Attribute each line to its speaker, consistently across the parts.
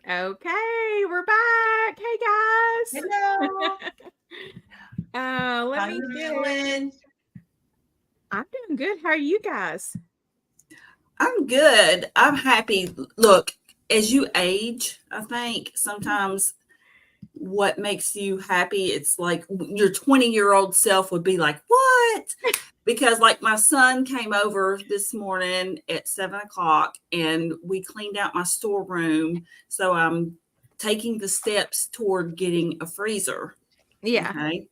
Speaker 1: Okay, we're back. Hey
Speaker 2: Hello.
Speaker 1: guys.
Speaker 2: How
Speaker 1: Let me
Speaker 2: you
Speaker 1: share.
Speaker 2: doing?
Speaker 1: I'm doing good. How are you guys?
Speaker 3: I'm good. I'm happy. Look, as you age, I think sometimes what makes you happy, it's like your 20-year-old self would be like, what? Because, like, my son came over this morning at 7 o'clock and we cleaned out my storeroom. So I'm taking the steps toward getting a freezer.
Speaker 1: Yeah.
Speaker 3: Okay.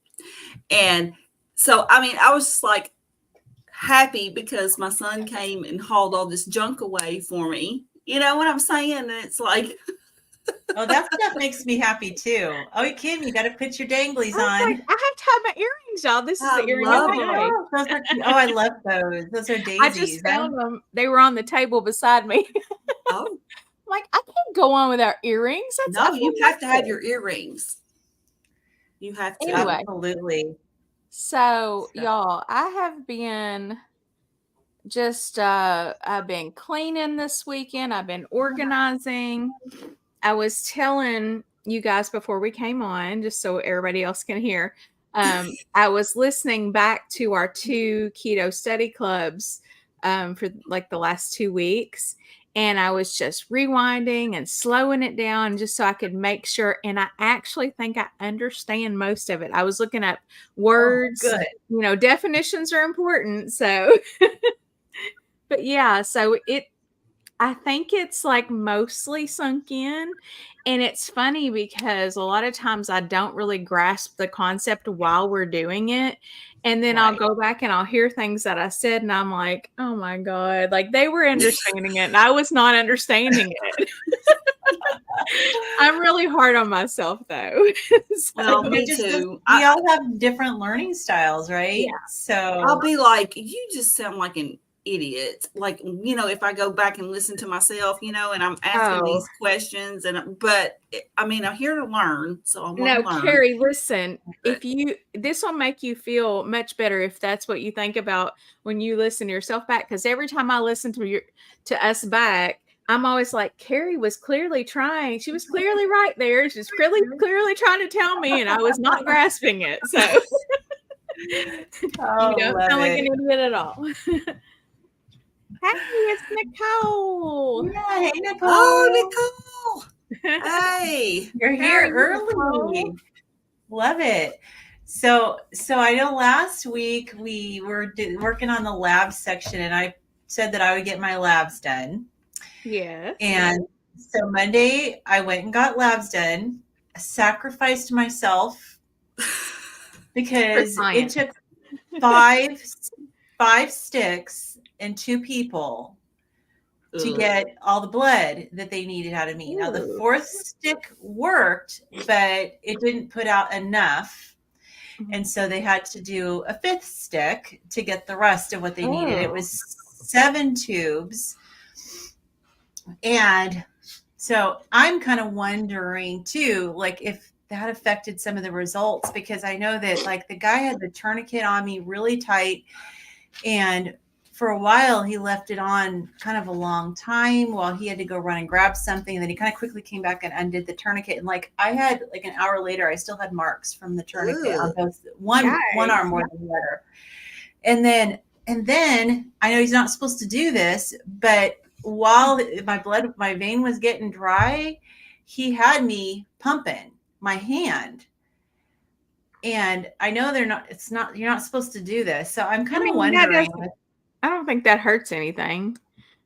Speaker 3: And so, I mean, I was just like, happy because my son came and hauled all this junk away for me. You know what I'm saying? And it's like,
Speaker 2: Oh, that stuff makes me happy too. Oh, Kim, you got to put your danglies
Speaker 1: I was like,
Speaker 2: on.
Speaker 1: I have to have my earrings, y'all. This is
Speaker 3: I
Speaker 1: the earring of
Speaker 2: Oh
Speaker 1: the
Speaker 3: love
Speaker 2: my
Speaker 3: them.
Speaker 1: day.
Speaker 2: gosh, those are cute. Oh, I love those. Those are
Speaker 1: I just
Speaker 2: daisies.
Speaker 1: found them. They were on the table beside me.
Speaker 3: Oh,
Speaker 1: Like, I can't go on without earrings. I
Speaker 3: no,
Speaker 1: feel
Speaker 3: you have to have
Speaker 1: naked.
Speaker 3: your earrings. You have to.
Speaker 1: Anyway,
Speaker 2: Absolutely.
Speaker 1: so
Speaker 2: So,
Speaker 1: y'all, I have been just I've been cleaning this weekend. I've been organizing. I was telling you guys before we came on, just so everybody else can hear. I was listening back to our two keto study clubs for like the last 2 weeks. And I was just rewinding and slowing it down just so I could make sure. And I actually think I understand most of it. I was looking up
Speaker 2: oh,
Speaker 1: words,
Speaker 2: good.
Speaker 1: definitions are important. So, but yeah, so I think it's like mostly sunk in. And it's funny because a lot of times I don't really grasp the concept while we're doing it. And then I'll
Speaker 2: Right.
Speaker 1: go back and I'll hear things that I said and I'm like, oh my God, like they were understanding it and I was not understanding it. I'm really hard on myself though. So,
Speaker 3: Well, me too.
Speaker 2: We all have different learning styles, right?
Speaker 1: yeah.
Speaker 3: I'll
Speaker 2: So,
Speaker 3: be like, you just sound like an idiot. Like, if I go back and listen to myself, and I'm asking
Speaker 1: Oh,
Speaker 3: these questions, but I mean, I'm here to learn, so I want to
Speaker 1: no,
Speaker 3: learn.
Speaker 1: Carrie, listen,
Speaker 3: But
Speaker 1: this will make you feel much better if that's what you think about when you listen to yourself back. Because every time I listen to us back, I'm always like, Carrie was clearly trying. She was clearly right there. She's clearly trying to tell me, and I was not grasping it. So you
Speaker 2: oh,
Speaker 1: don't
Speaker 2: love
Speaker 1: sound like an
Speaker 2: it.
Speaker 1: idiot at all. Hey, it's Nicole.
Speaker 2: Yeah. Hey,
Speaker 3: oh,
Speaker 2: Nicole.
Speaker 3: Nicole, hey,
Speaker 2: You're
Speaker 1: How are
Speaker 2: here
Speaker 1: you, Nicole?
Speaker 2: early. Love it. So I know last week we were working on the lab section, and I said that I would get my labs done.
Speaker 1: Yes.
Speaker 2: And so Monday I went and got labs done. I sacrificed myself
Speaker 1: For
Speaker 2: because it
Speaker 1: science.
Speaker 2: took five five sticks and two people to
Speaker 3: ugh.
Speaker 2: get all the blood that they needed out of me. Now the
Speaker 1: Ooh.
Speaker 2: fourth stick worked, but it didn't put out enough. And so they had to do a fifth stick to get the rest of what they needed. It
Speaker 1: Oh.
Speaker 2: was 7 tubes. And so I'm kind of wondering too, like if that affected some of the results, because I know that like the guy had the tourniquet on me really tight, and for a while he left it on kind of a long time while he had to go run and grab something, and then he kind of quickly came back and undid the tourniquet, and like I had like an hour later I still had marks from the tourniquet on
Speaker 3: Ugh.
Speaker 2: both one arm
Speaker 1: Yikes.
Speaker 2: more than the other. And then I know he's not supposed to do this, but while my vein was getting dry, he had me pumping my hand. And I know you're not supposed to do this. So I'm
Speaker 1: I
Speaker 2: kind of
Speaker 1: mean, that
Speaker 2: wondering.
Speaker 1: doesn't, I don't think that hurts anything.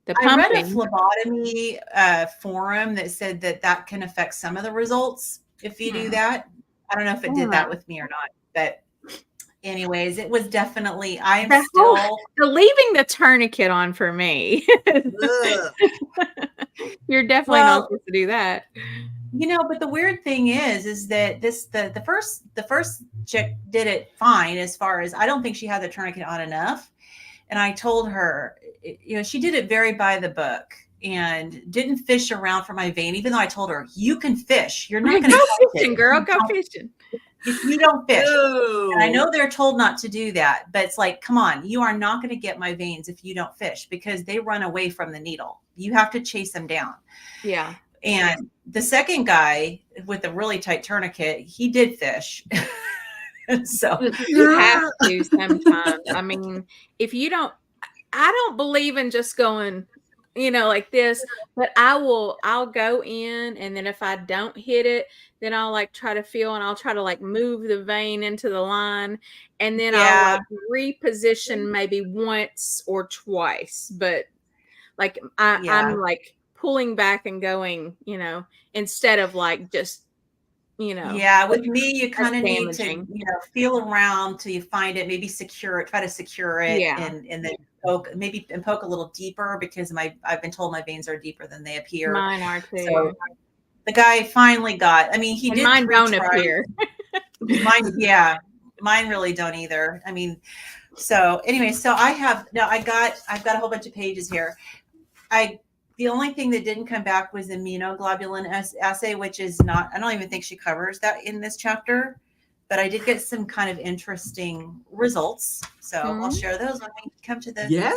Speaker 1: The
Speaker 2: I read a
Speaker 1: pumping.
Speaker 2: phlebotomy forum that said that that can affect some of the results if you do
Speaker 1: Hmm.
Speaker 2: that. I don't know if
Speaker 1: I
Speaker 2: it
Speaker 1: don't
Speaker 2: did
Speaker 1: know.
Speaker 2: that with me or not, but anyways, it was definitely, I am
Speaker 1: The whole
Speaker 2: still,
Speaker 1: the leaving the tourniquet on for me.
Speaker 3: Ugh.
Speaker 1: You're definitely not
Speaker 2: well,
Speaker 1: supposed to do that.
Speaker 2: but the weird thing is that the first chick did it fine. As far as, I don't think she had the tourniquet on enough. And I told her, she did it very by the book and didn't fish around for my vein, even though I told her, you can fish. You're not going
Speaker 1: Go
Speaker 2: to touch it
Speaker 1: fishing, girl. Go fishing.
Speaker 2: if you don't fish. And I
Speaker 3: No.
Speaker 2: know they're told not to do that, but it's like, come on, you are not going to get my veins if you don't fish, because they run away from the needle. You have to chase them down.
Speaker 1: Yeah.
Speaker 2: And the second guy with the really tight tourniquet, he did fish. So
Speaker 1: you have to sometimes. I mean, if you don't, I don't believe in just going, like this, but I'll go in, and then if I don't hit it, then I'll like try to feel, and I'll try to like move the vein into the line, and then I'll
Speaker 2: yeah,
Speaker 1: like reposition maybe once or twice, but like I'm
Speaker 2: yeah.
Speaker 1: like pulling back and going, instead of like just,
Speaker 2: Yeah, with me, you
Speaker 1: that's
Speaker 2: kind of need to,
Speaker 1: damaging.
Speaker 2: feel around till you find it, maybe secure it, try to secure it,
Speaker 1: Yeah,
Speaker 2: and then poke, poke a little deeper, because I've been told my veins are deeper than they appear.
Speaker 1: mine are
Speaker 2: So
Speaker 1: too.
Speaker 2: the guy finally got, I mean, he
Speaker 1: And
Speaker 2: did
Speaker 1: mine
Speaker 2: 3
Speaker 1: don't
Speaker 2: tries.
Speaker 1: appear.
Speaker 2: Mine really don't either. I mean, so anyway, so I've got a whole bunch of pages here. The only thing that didn't come back was immunoglobulin assay, which is not, I don't even think she covers that in this chapter, but I did get some kind of interesting results. So I'll share those when we come to the.
Speaker 3: Yeah.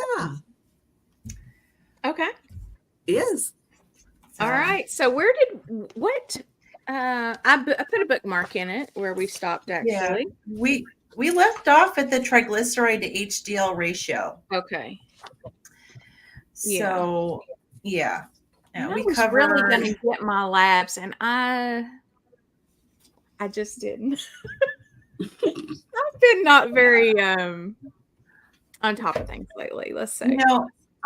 Speaker 1: Okay.
Speaker 3: Yes.
Speaker 1: All right. So I put a bookmark in it where we stopped actually.
Speaker 2: Yeah. We left off at the triglyceride to HDL ratio.
Speaker 1: Okay.
Speaker 2: So yeah.
Speaker 1: And
Speaker 2: we
Speaker 1: I was really going to get my labs, and I just didn't. I've been not very on top of things lately, let's say.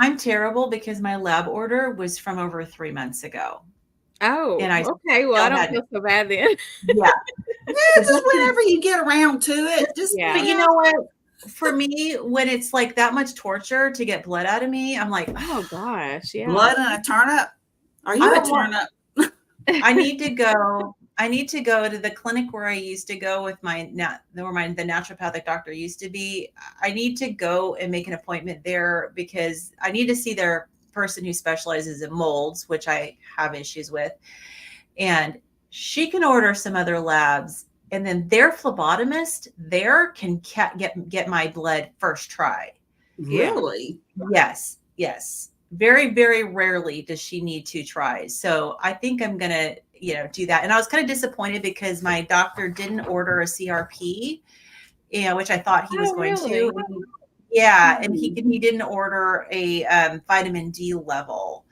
Speaker 2: I'm terrible because my lab order was from over 3 months ago.
Speaker 1: Oh,
Speaker 2: and
Speaker 1: okay. Well, I don't feel so bad then.
Speaker 2: Yeah.
Speaker 3: Just whenever you get around to it.
Speaker 2: But you know what? For me, when it's like that much torture to get blood out of me, I'm like,
Speaker 1: oh gosh, yeah.
Speaker 3: Blood and a turnip? Are you a turnip?
Speaker 2: I need to go to the clinic where I used to go with the naturopathic doctor used to be. I need to go and make an appointment there because I need to see their person who specializes in molds, which I have issues with. And she can order some other labs, and then their phlebotomist there can get my blood first try.
Speaker 3: Really?
Speaker 2: Yes. Very, very rarely does she need 2 tries. So I think I'm going to, do that. And I was kind of disappointed because my doctor didn't order a CRP, which I thought he was going to. Yeah. And he didn't order a vitamin D level,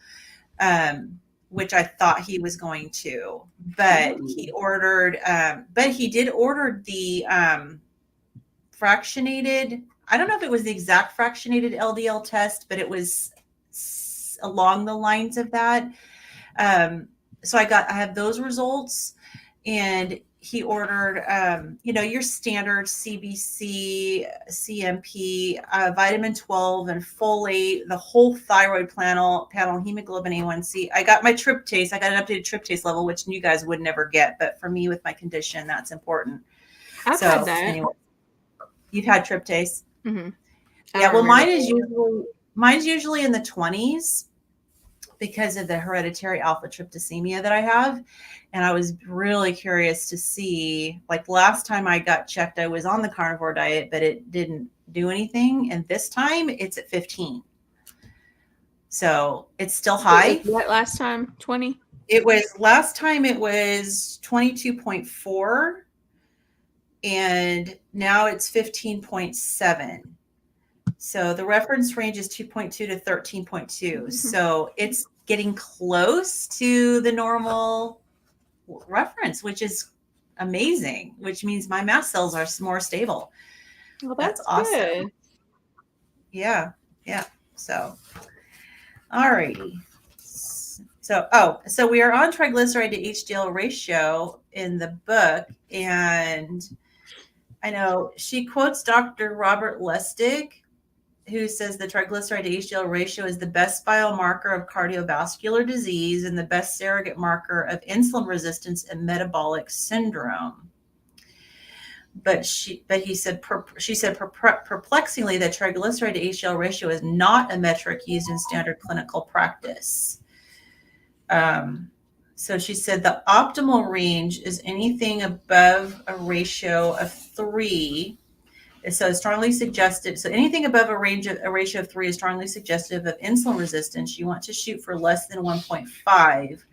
Speaker 2: which I thought he was going to, but he ordered, but he did order the fractionated. I don't know if it was the exact fractionated LDL test, but it was along the lines of that. So I have those results, and he ordered, your standard CBC, CMP, vitamin 12 and folate, the whole thyroid panel, hemoglobin A1C. I got my tryptase. I got an updated tryptase level, which you guys would never get, but for me with my condition, that's important.
Speaker 1: I've had that.
Speaker 2: Anyway, you've had tryptase.
Speaker 1: Mm-hmm.
Speaker 2: Yeah. Well, mine's usually in the 20s because of the hereditary alpha tryptosemia that I have. And I was really curious to see, like last time I got checked, I was on the carnivore diet, but it didn't do anything. And this time it's at 15. So it's still high.
Speaker 1: What last time? 20?
Speaker 2: Last time it was 22.4. And now it's 15.7. So the reference range is 2.2 to 13.2. Mm-hmm. So it's getting close to the normal reference, which is amazing, which means my mast cells are more stable.
Speaker 1: Well, that's
Speaker 2: awesome.
Speaker 1: Good.
Speaker 2: Yeah. So, all righty. So we are on triglyceride to HDL ratio in the book, and I know she quotes Dr. Robert Lustig, who says the triglyceride to HDL ratio is the best biomarker of cardiovascular disease and the best surrogate marker of insulin resistance and metabolic syndrome. But she said perplexingly that triglyceride to HDL ratio is not a metric used in standard clinical practice. So she said the optimal range is anything above a ratio of 3. So strongly suggested. So anything above a ratio of 3 is strongly suggestive of insulin resistance. You want to shoot for less than 1.5.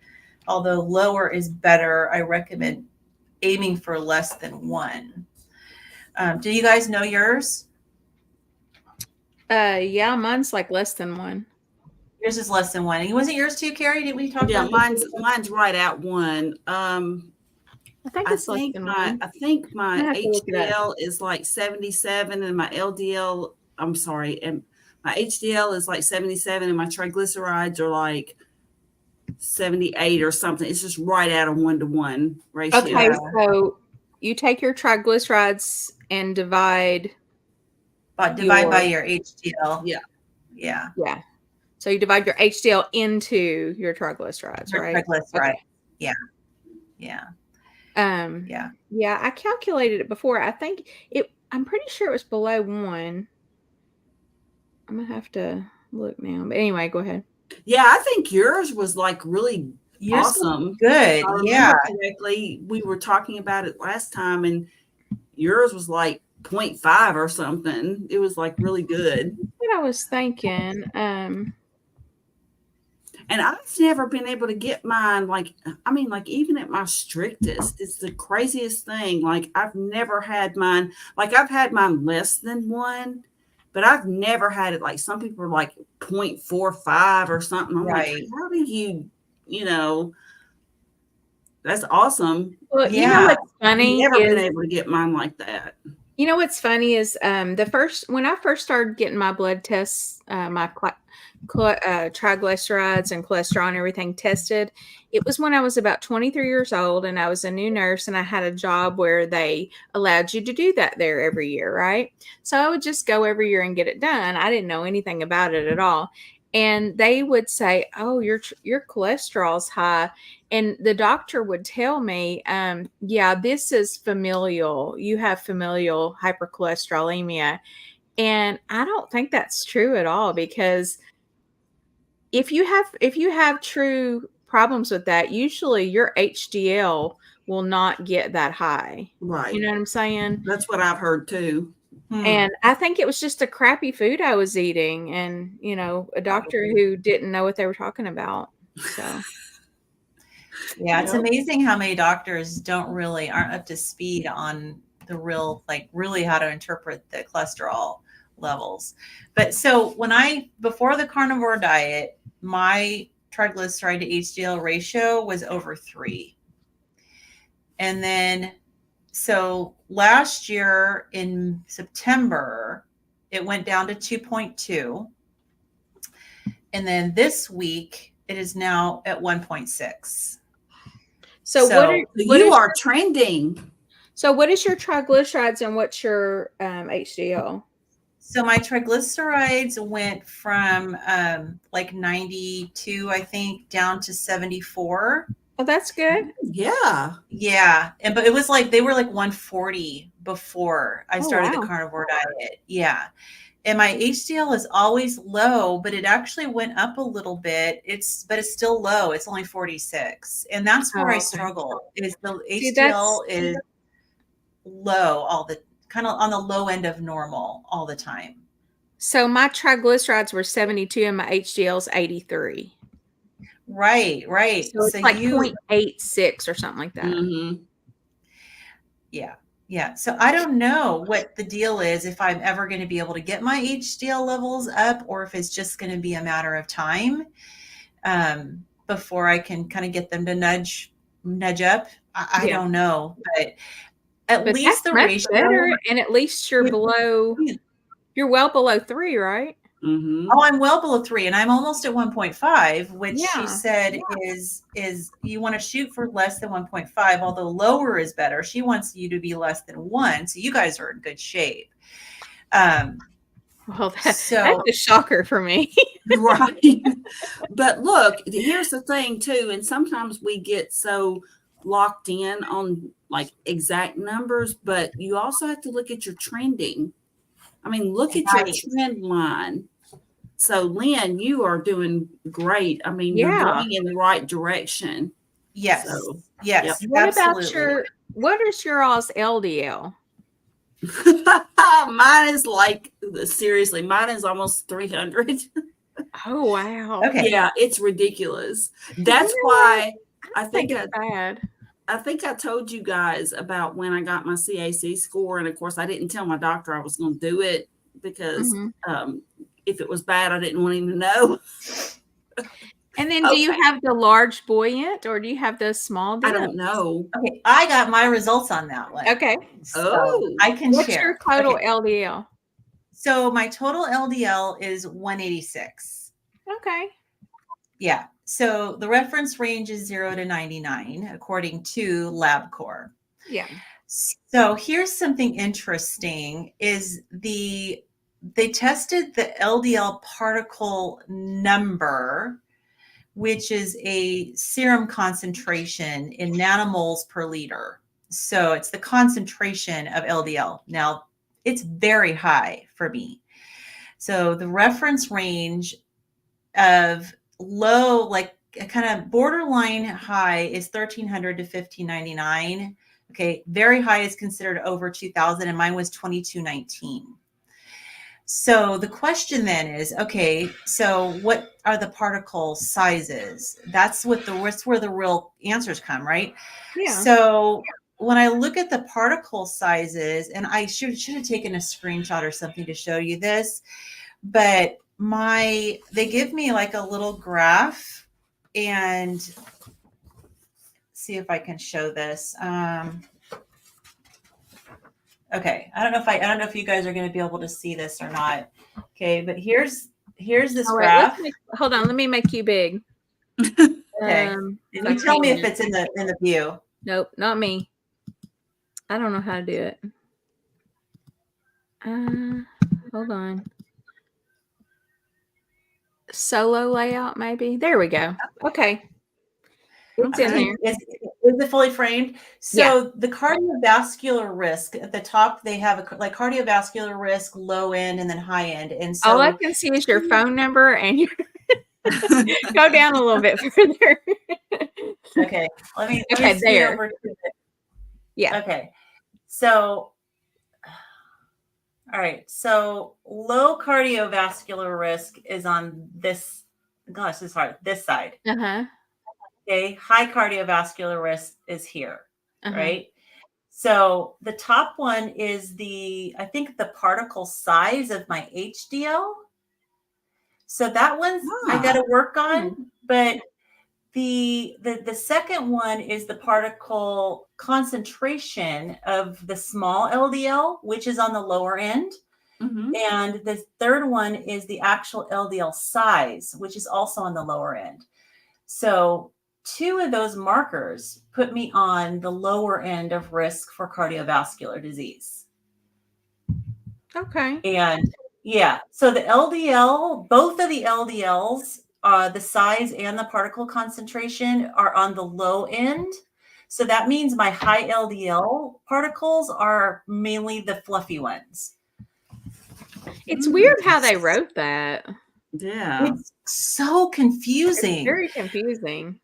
Speaker 2: although lower is better, I recommend aiming for less than 1. Do you guys know yours?
Speaker 1: Yeah, mine's like less than 1.
Speaker 2: Yours is less than 1. And wasn't yours too, Carrie? Did we talk
Speaker 3: Yeah,
Speaker 2: about
Speaker 3: mine's right at 1.
Speaker 1: I think
Speaker 3: I
Speaker 1: it's less
Speaker 3: think
Speaker 1: than
Speaker 3: my
Speaker 1: 1.
Speaker 3: I think my
Speaker 1: I have to look it up.
Speaker 3: HDL is like 77, and my LDL, I'm sorry, and my HDL is like 77, and my triglycerides are like 78 or something. It's just right at a 1-to-1 ratio.
Speaker 1: Okay, so you take your triglycerides and divide
Speaker 2: But divide by your HDL.
Speaker 3: Yeah.
Speaker 2: Yeah.
Speaker 1: Yeah. So you divide your HDL into your triglycerides,
Speaker 2: Your
Speaker 1: right?
Speaker 2: triglyceride.
Speaker 1: Okay.
Speaker 2: Yeah. Yeah.
Speaker 1: Yeah. Yeah, I calculated it before. I'm pretty sure it was below 1. I'm gonna have to look now. But anyway, go ahead.
Speaker 3: Yeah, I think yours was like really
Speaker 2: Yours was
Speaker 3: awesome.
Speaker 2: good.
Speaker 3: If I
Speaker 2: Yeah.
Speaker 3: remember correctly, we were talking about it last time, and yours was like 0.5 or something. It was like really good.
Speaker 1: That's what I was thinking.
Speaker 3: And I've never been able to get mine, like, I mean, like, even at my strictest, it's the craziest thing. Like, I've never had mine, like, I've had mine less than 1, but I've never had it like some people are like 0.45 or something. I'm like,
Speaker 2: Right.
Speaker 3: how do you know, that's awesome.
Speaker 1: Well, you know
Speaker 2: Yeah.
Speaker 1: what's funny
Speaker 3: I've never been
Speaker 1: is,
Speaker 3: able to get mine like that.
Speaker 1: you know what's funny is when I first started getting my blood tests, my triglycerides and cholesterol and everything tested, it was when I was about 23 years old, and I was a new nurse, and I had a job where they allowed you to do that there every year, right? So I would just go every year and get it done. I didn't know anything about it at all. And they would say, "Oh, your cholesterol's high." And the doctor would tell me, yeah, this is familial. You have familial hypercholesterolemia. And I don't think that's true at all, because if you have true problems with that, usually your HDL will not get that high.
Speaker 3: Right.
Speaker 1: You know what I'm saying?
Speaker 3: That's what I've heard too.
Speaker 1: And I think it was just a crappy food I was eating, and, a doctor who didn't know what they were talking about. So
Speaker 2: Yeah, it's amazing how many doctors aren't up to speed on the real, like, really how to interpret the cholesterol levels. But so before the carnivore diet, my triglyceride to HDL ratio was over 3. And then, so last year in September, it went down to 2.2. And then this week, it is now at 1.6.
Speaker 1: So
Speaker 3: you are trending.
Speaker 1: So what is your triglycerides and what's your HDL?
Speaker 2: So my triglycerides went from like 92, I think, down to 74.
Speaker 1: Oh, that's good.
Speaker 3: Yeah.
Speaker 2: Yeah. But it was like, they were like 140 before I started the carnivore diet. Yeah. And my HDL is always low, but it actually went up a little bit. But it's still low. It's only 46. And that's where I struggle, is the HDL is low, kind of on the low end of normal all the time.
Speaker 1: So my triglycerides were 72 and my HDL is 83.
Speaker 2: Right.
Speaker 1: So it's like 0.86 or something like that.
Speaker 3: Mm-hmm.
Speaker 2: Yeah. Yeah. So I don't know what the deal is, if I'm ever going to be able to get my HDL levels up, or if it's just going to be a matter of time before I can kind of get them to nudge up. I don't know, but at least the ratio.
Speaker 1: Better, and at least you're well below 3, right?
Speaker 3: Mm-hmm.
Speaker 2: Oh, I'm well below 3, and I'm almost at 1.5, which she said is you want to shoot for less than 1.5, although lower is better. She wants you to be less than 1, so you guys are in good shape.
Speaker 1: Well, that's a shocker for me.
Speaker 3: Right. But look, here's the thing too, and sometimes we get so locked in on like exact numbers, but you also have to look at your trending. I mean, look at your trend line. So, Lynn, you are doing great. I mean, you're going in the right direction.
Speaker 2: Yes.
Speaker 3: So,
Speaker 2: yes.
Speaker 1: What
Speaker 2: absolutely.
Speaker 1: about what is your all's LDL?
Speaker 3: Mine is like, seriously, mine is almost 300.
Speaker 1: Oh, wow.
Speaker 2: Okay.
Speaker 3: Yeah, it's ridiculous. That's why I think
Speaker 1: it's bad.
Speaker 3: I think I told you guys about when I got my CAC score, and of course, I didn't tell my doctor I was going to do it because if it was bad, I didn't want him to know.
Speaker 1: And then do you
Speaker 3: Okay.
Speaker 1: have the large buoyant or do you have the small
Speaker 3: I
Speaker 1: dip?
Speaker 3: don't know.
Speaker 2: Okay, I got my results on that one.
Speaker 1: Okay.
Speaker 2: So
Speaker 3: Oh.
Speaker 2: I can
Speaker 1: What's
Speaker 2: share.
Speaker 1: your total
Speaker 2: Okay,
Speaker 1: LDL?
Speaker 2: so my total LDL is 186.
Speaker 1: Okay.
Speaker 2: Yeah. So the reference range is 0 to 99, according to LabCorp.
Speaker 1: Yeah.
Speaker 2: So here's something interesting is they tested the LDL particle number, which is a serum concentration in nanomoles per liter. So it's the concentration of LDL. Now, it's very high for me. So the reference range of low, like a kind of borderline high, is 1300 to 1599. Okay, very high is considered over 2000, and mine was 2219. So the question then is, okay, so what are the particle sizes? That's where the real answers come, right?
Speaker 1: Yeah.
Speaker 2: So when I look at the particle sizes, and I should have taken a screenshot or something to show you this, but they give me like a little graph, and see if I can show this. Okay, I don't know if you guys are going to be able to see this or not. Okay, but here's this
Speaker 1: All right,
Speaker 2: graph.
Speaker 1: hold on, let me make you big.
Speaker 2: Okay, and you tell me if it's in the view.
Speaker 1: Nope, not me. I don't know how to do it. Hold on. Solo layout, maybe. There we go. Okay. It's in there.
Speaker 2: Is it fully framed? So the cardiovascular risk at the top, they have like cardiovascular risk, low end, and then high end. And so
Speaker 1: all I can see is your phone number and your go down a little bit further.
Speaker 2: okay, let me
Speaker 1: Okay,
Speaker 2: scoot
Speaker 1: there.
Speaker 2: over to it.
Speaker 1: Yeah.
Speaker 2: Okay, so all right, so low cardiovascular risk is on this. Gosh, this is hard. This side.
Speaker 1: Uh-huh.
Speaker 2: Okay, high cardiovascular risk is here,
Speaker 1: Uh-huh.
Speaker 2: right? So the top one is I think the particle size of my HDL. So that one's I got to work on, but the second one is the particle concentration of the small LDL, which is on the lower end.
Speaker 3: Mm-hmm.
Speaker 2: And the third one is the actual LDL size, which is also on the lower end. So 2 of those markers put me on the lower end of risk for cardiovascular disease.
Speaker 1: Okay.
Speaker 2: And yeah, so the LDL, both of the LDLs, the size and the particle concentration are on the low end. So that means my high LDL particles are mainly the fluffy ones.
Speaker 1: It's weird how they wrote that.
Speaker 3: Yeah.
Speaker 2: It's so confusing.
Speaker 1: It's very confusing.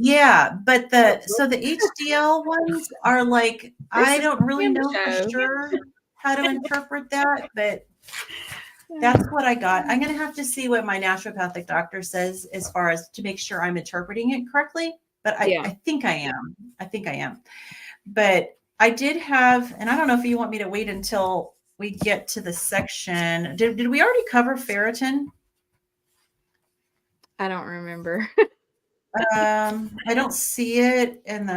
Speaker 2: Yeah, but the HDL ones are like, I don't really know for sure how to interpret that, but that's what I got. I'm going to have to see what my naturopathic doctor says as far as to make sure I'm interpreting it correctly. But I think I am. I think I am. But I did have, and I don't know if you want me to wait until we get to the section. Did we already cover ferritin?
Speaker 1: I don't remember.
Speaker 2: I don't see it in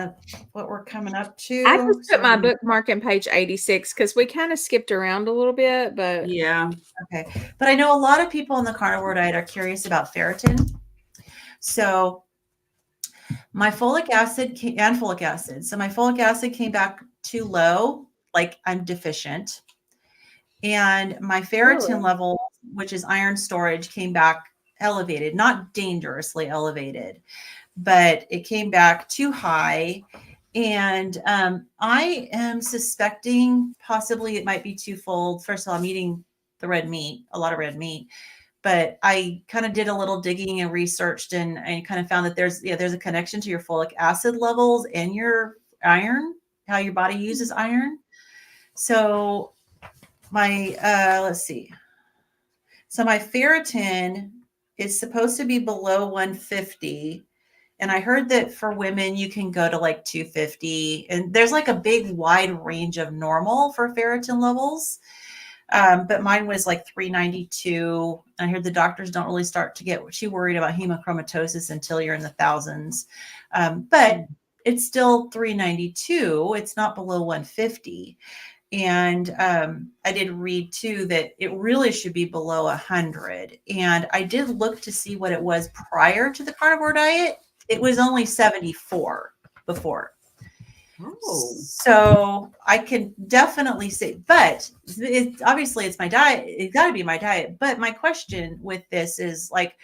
Speaker 2: what we're coming up to.
Speaker 1: I just put my bookmark in page 86 because we kind of skipped around a little bit, but
Speaker 3: yeah.
Speaker 2: Okay. But I know a lot of people in the carnivore diet are curious about ferritin. So my folic acid and folic acid. So my folic acid came back too low, like I'm deficient. And my ferritin level, which is iron storage, came back elevated, not dangerously elevated, but it came back too high. And I am suspecting possibly it might be twofold. First of all, I'm eating the red meat, a lot of red meat, but I kind of did a little digging and researched, and I kind of found that there's a connection to your folic acid levels and your iron, how your body uses iron. So my, let's see. So my ferritin is supposed to be below 150. And I heard that for women, you can go to like 250, and there's like a big wide range of normal for ferritin levels. But mine was like 392. I heard the doctors don't really start to get too worried about hemochromatosis until you're in the thousands. But it's still 392. It's not below 150. And I did read too that it really should be below 100. And I did look to see what it was prior to the carnivore diet. It was only 74 before.
Speaker 3: Oh.
Speaker 2: So I can definitely say, but obviously it's my diet. It's got to be my diet. But my question with this is like,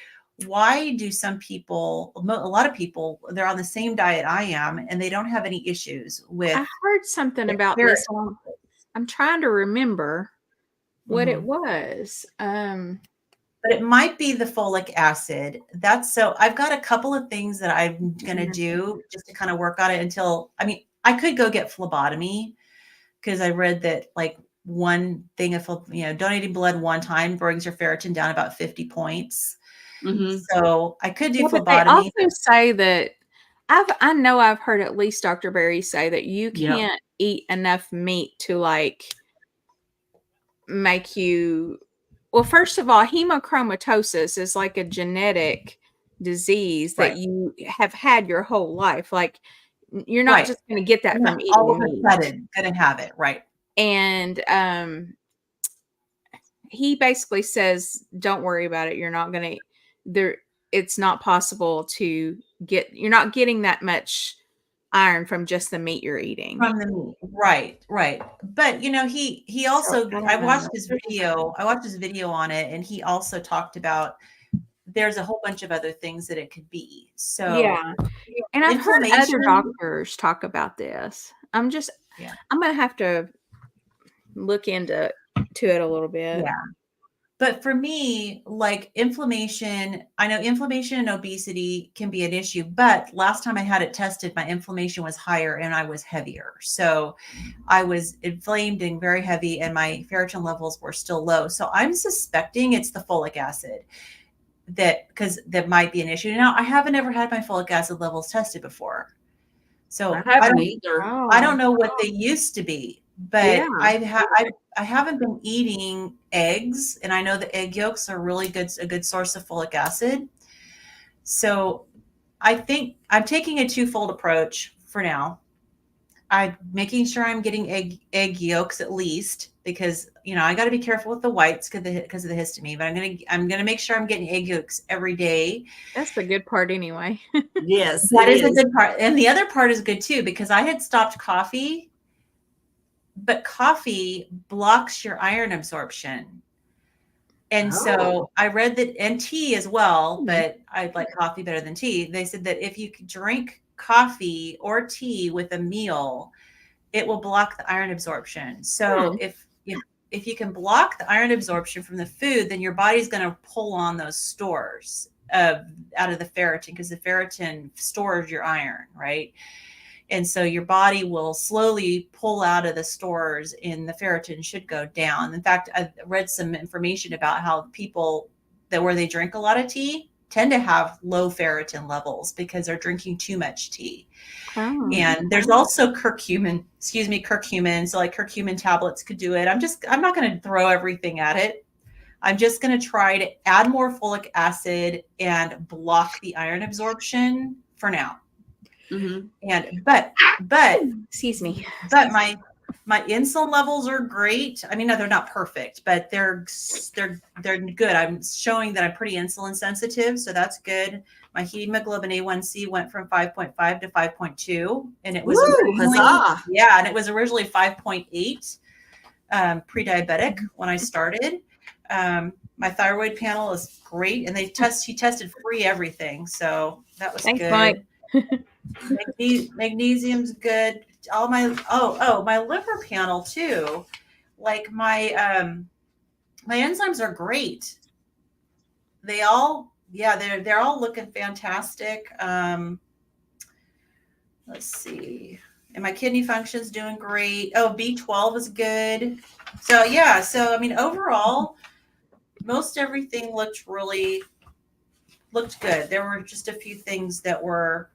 Speaker 2: why do some people, a lot of people, they're on the same diet I am, and they don't have any issues with.
Speaker 1: I heard something about this. I'm trying to remember what it was.
Speaker 2: But it might be the folic acid. So I've got a couple of things that I'm going to do just to kind of work on it until, I mean, I could go get phlebotomy because I read that like one thing of, donating blood one time brings your ferritin down about 50 points. So I could do phlebotomy.
Speaker 1: But they also say that I know I've heard at least Dr. Berry say that you can't eat enough meat to like make you, well, first of all, hemochromatosis is like a genetic disease that you have had your whole life. Like you're not just going to get that from eating
Speaker 2: all of
Speaker 1: meat.
Speaker 2: a sudden going to have it, right?
Speaker 1: And he basically says, don't worry about it. You're not going to, it's not possible to get, you're not getting that much iron from just the meat you're eating.
Speaker 2: From the meat. Right. But he also, I watched his video on it, and he also talked about there's a whole bunch of other things that it could be. So
Speaker 1: yeah. And I've heard other doctors talk about this. I'm going to have to look into it a little bit.
Speaker 2: Yeah. But for me, like inflammation, I know inflammation and obesity can be an issue, but last time I had it tested, my inflammation was higher and I was heavier. So I was inflamed and very heavy, and my ferritin levels were still low. So I'm suspecting it's the folic acid because that might be an issue. Now, I haven't ever had my folic acid levels tested before. So
Speaker 3: I haven't either.
Speaker 2: I don't know what they used to be. But I haven't been eating eggs, and I know the egg yolks are a good source of folic acid. So I think I'm taking a twofold approach for now. I'm making sure I'm getting egg yolks at least, because I got to be careful with the whites because of the histamine. But I'm gonna make sure I'm getting egg yolks every day.
Speaker 1: That's the good part, anyway.
Speaker 3: Yes,
Speaker 2: that is a good part, and the other part is good too, because I had stopped coffee. But coffee blocks your iron absorption. And so I read that, and tea as well, but I like coffee better than tea. They said that if you drink coffee or tea with a meal, it will block the iron absorption. So if you can block the iron absorption from the food, then your body's going to pull on those stores out of the ferritin, because the ferritin stores your iron, right? And so your body will slowly pull out of the stores, and the ferritin should go down. In fact, I read some information about how people where they drink a lot of tea tend to have low ferritin levels because they're drinking too much tea. And there's also curcumin. So like curcumin tablets could do it. I'm not going to throw everything at it. I'm just going to try to add more folic acid and block the iron absorption for now. And but
Speaker 1: excuse me.
Speaker 2: But my insulin levels are great. I mean, no, they're not perfect, but they're good. I'm showing that I'm pretty insulin sensitive, so that's good. My hemoglobin A1C went from 5.5 to 5.2, and it was originally 5.8 pre-diabetic when I started. My thyroid panel is great, and he tested free everything, so that was good.
Speaker 1: Mike.
Speaker 2: Magnesium's good. All my my liver panel too. Like my enzymes are great. They're all looking fantastic. Let's see. And my kidney function's doing great. Oh, B12 is good. So I mean, overall, most everything looked really looked good. There were just a few things that were.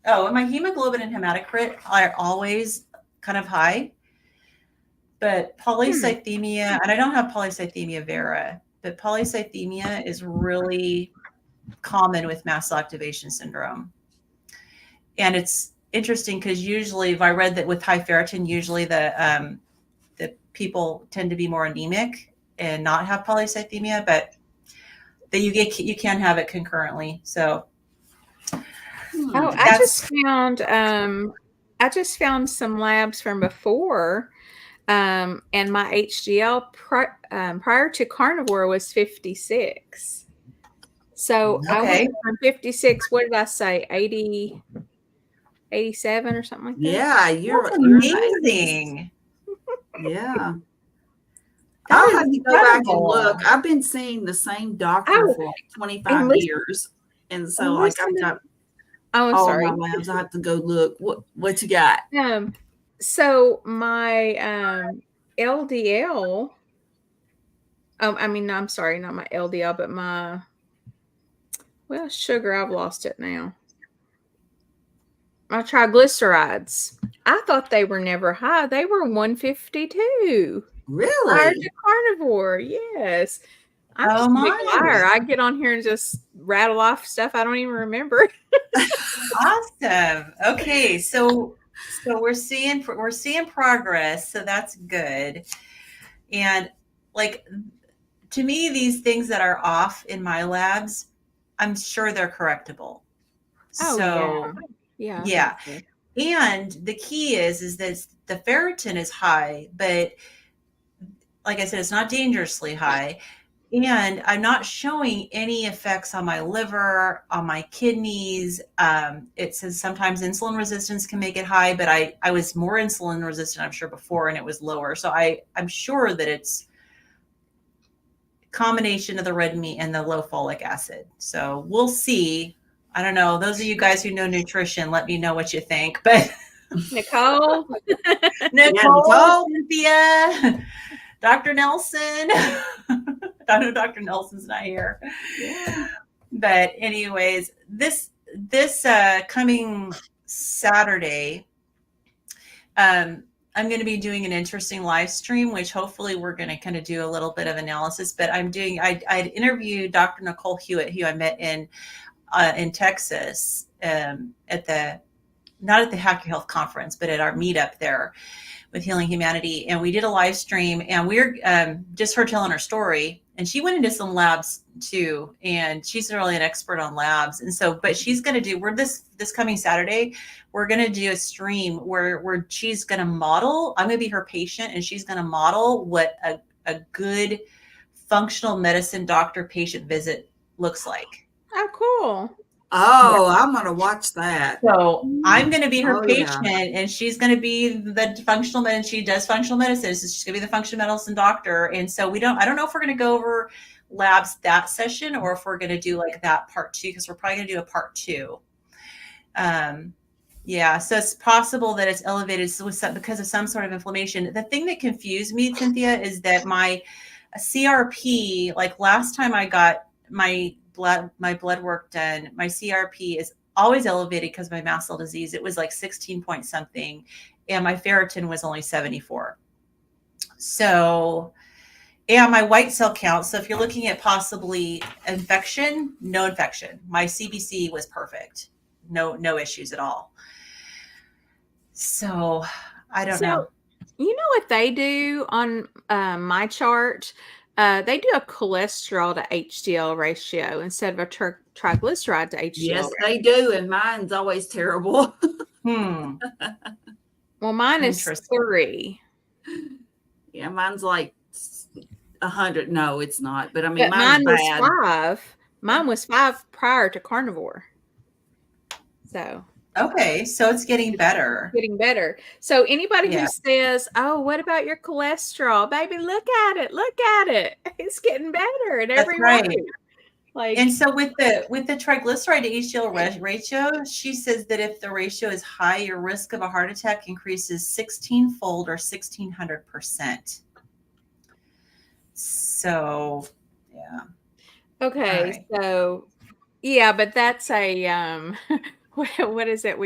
Speaker 2: Oh, and my hemoglobin and hematocrit are always kind of high, but polycythemia, and I don't have polycythemia vera, but polycythemia is really common with mast cell activation syndrome. And it's interesting because usually, if I read that with high ferritin, usually the people tend to be more anemic and not have polycythemia, but that you can have it concurrently. So
Speaker 1: Oh, I just found some labs from before, and my HDL prior to carnivore was 56. So I
Speaker 2: okay.
Speaker 1: went from 56, what did I say, 80, 87 or something like that?
Speaker 3: Yeah,
Speaker 2: That's
Speaker 3: you're
Speaker 2: amazing.
Speaker 3: yeah.
Speaker 2: That
Speaker 3: I'll
Speaker 2: is
Speaker 3: have to go back and
Speaker 2: incredible.
Speaker 3: look. I've been seeing the same doctor
Speaker 1: Oh,
Speaker 3: for like
Speaker 1: and
Speaker 3: 25
Speaker 1: listen,
Speaker 3: years. And so
Speaker 1: and
Speaker 3: like
Speaker 1: listen
Speaker 3: I've
Speaker 1: to,
Speaker 3: got
Speaker 1: oh, I'm
Speaker 3: all of my
Speaker 1: sorry.
Speaker 3: labs. I have to go look. What you got?
Speaker 1: So my LDL, I mean, I'm sorry, not my LDL, but my, well, sugar, I've lost it now. My triglycerides. I thought they were never high. They were 152. Prior
Speaker 3: Really?
Speaker 1: to carnivore, yes. I'm
Speaker 2: Oh
Speaker 1: just a big
Speaker 2: my.
Speaker 1: liar. I get on here and just rattle off stuff I don't even remember.
Speaker 2: Awesome. Okay, so we're seeing progress, so that's good. And like to me, these things that are off in my labs, I'm sure they're correctable.
Speaker 1: Oh yeah.
Speaker 2: So
Speaker 1: Yeah, I think
Speaker 2: yeah.
Speaker 1: so.
Speaker 2: And the key is that the ferritin is high, but like I said, it's not dangerously high. And I'm not showing any effects on my liver, on my kidneys. It says sometimes insulin resistance can make it high, but I was more insulin resistant, I'm sure, before, and it was lower. So I'm sure that it's a combination of the red meat and the low folic acid. So we'll see. I don't know. Those of you guys who know nutrition, let me know what you think. But
Speaker 1: Nicole.
Speaker 2: Nicole,
Speaker 3: Nicole?
Speaker 2: Cynthia, Dr. Nelson. I know Dr. Nelson's not here.
Speaker 1: Yeah.
Speaker 2: But anyways, this coming Saturday, I'm going to be doing an interesting live stream, which hopefully we're going to kind of do a little bit of analysis. But I'd interviewed Dr. Nicole Hewitt, who I met in Texas at the not at the Hacker Health Conference, but at our meetup there with Healing Humanity. And we did a live stream, and we're just her telling her story. And she went into some labs too, and she's really an expert on labs. And so, but she's going to do, this coming Saturday, we're going to do a stream where she's going to model. I'm going to be her patient, and she's going to model what a good functional medicine doctor patient visit looks like.
Speaker 1: Oh, cool.
Speaker 3: Oh, I'm gonna watch that.
Speaker 2: So I'm going to be her
Speaker 3: Oh, yeah.
Speaker 2: patient, and she's going to be the functional medicine. She does functional medicine. So she's going to be the functional medicine doctor. And so I don't know if we're going to go over labs that session or if we're going to do like that part 2, because we're probably going to do a part 2. Yeah. So it's possible that it's elevated because of some sort of inflammation. The thing that confused me, Cynthia, is that my CRP, like last time I got my blood work done, my CRP is always elevated because of my mast cell disease. It was like 16 point something, and my ferritin was only 74. So, and my white cell count. So if you're looking at possibly infection, no infection. My CBC was perfect. No issues at all. So I don't know.
Speaker 1: You know what they do on my chart? They do a cholesterol to HDL ratio instead of a triglyceride to HDL
Speaker 3: Yes,
Speaker 1: ratio.
Speaker 3: they do, and mine's always terrible.
Speaker 2: Well,
Speaker 1: mine is 3.
Speaker 3: Yeah, mine's like 100. No, it's not. But I mean,
Speaker 1: But
Speaker 3: mine's
Speaker 1: mine was
Speaker 3: bad.
Speaker 1: 5. Mine was 5 prior to carnivore. So
Speaker 2: okay, so it's getting better.
Speaker 1: getting better. So anybody
Speaker 2: Yeah.
Speaker 1: who says, "Oh, what about your cholesterol, baby? Look at it. Look at it. It's getting better in
Speaker 2: That's
Speaker 1: every
Speaker 2: right.
Speaker 1: way." Like,
Speaker 2: And so with the triglyceride to HDL ratio, she says that if the ratio is high, your risk of a heart attack increases 16-fold or 1,600%. So, yeah.
Speaker 1: Okay,
Speaker 2: right.
Speaker 1: so yeah, but that's a what is it?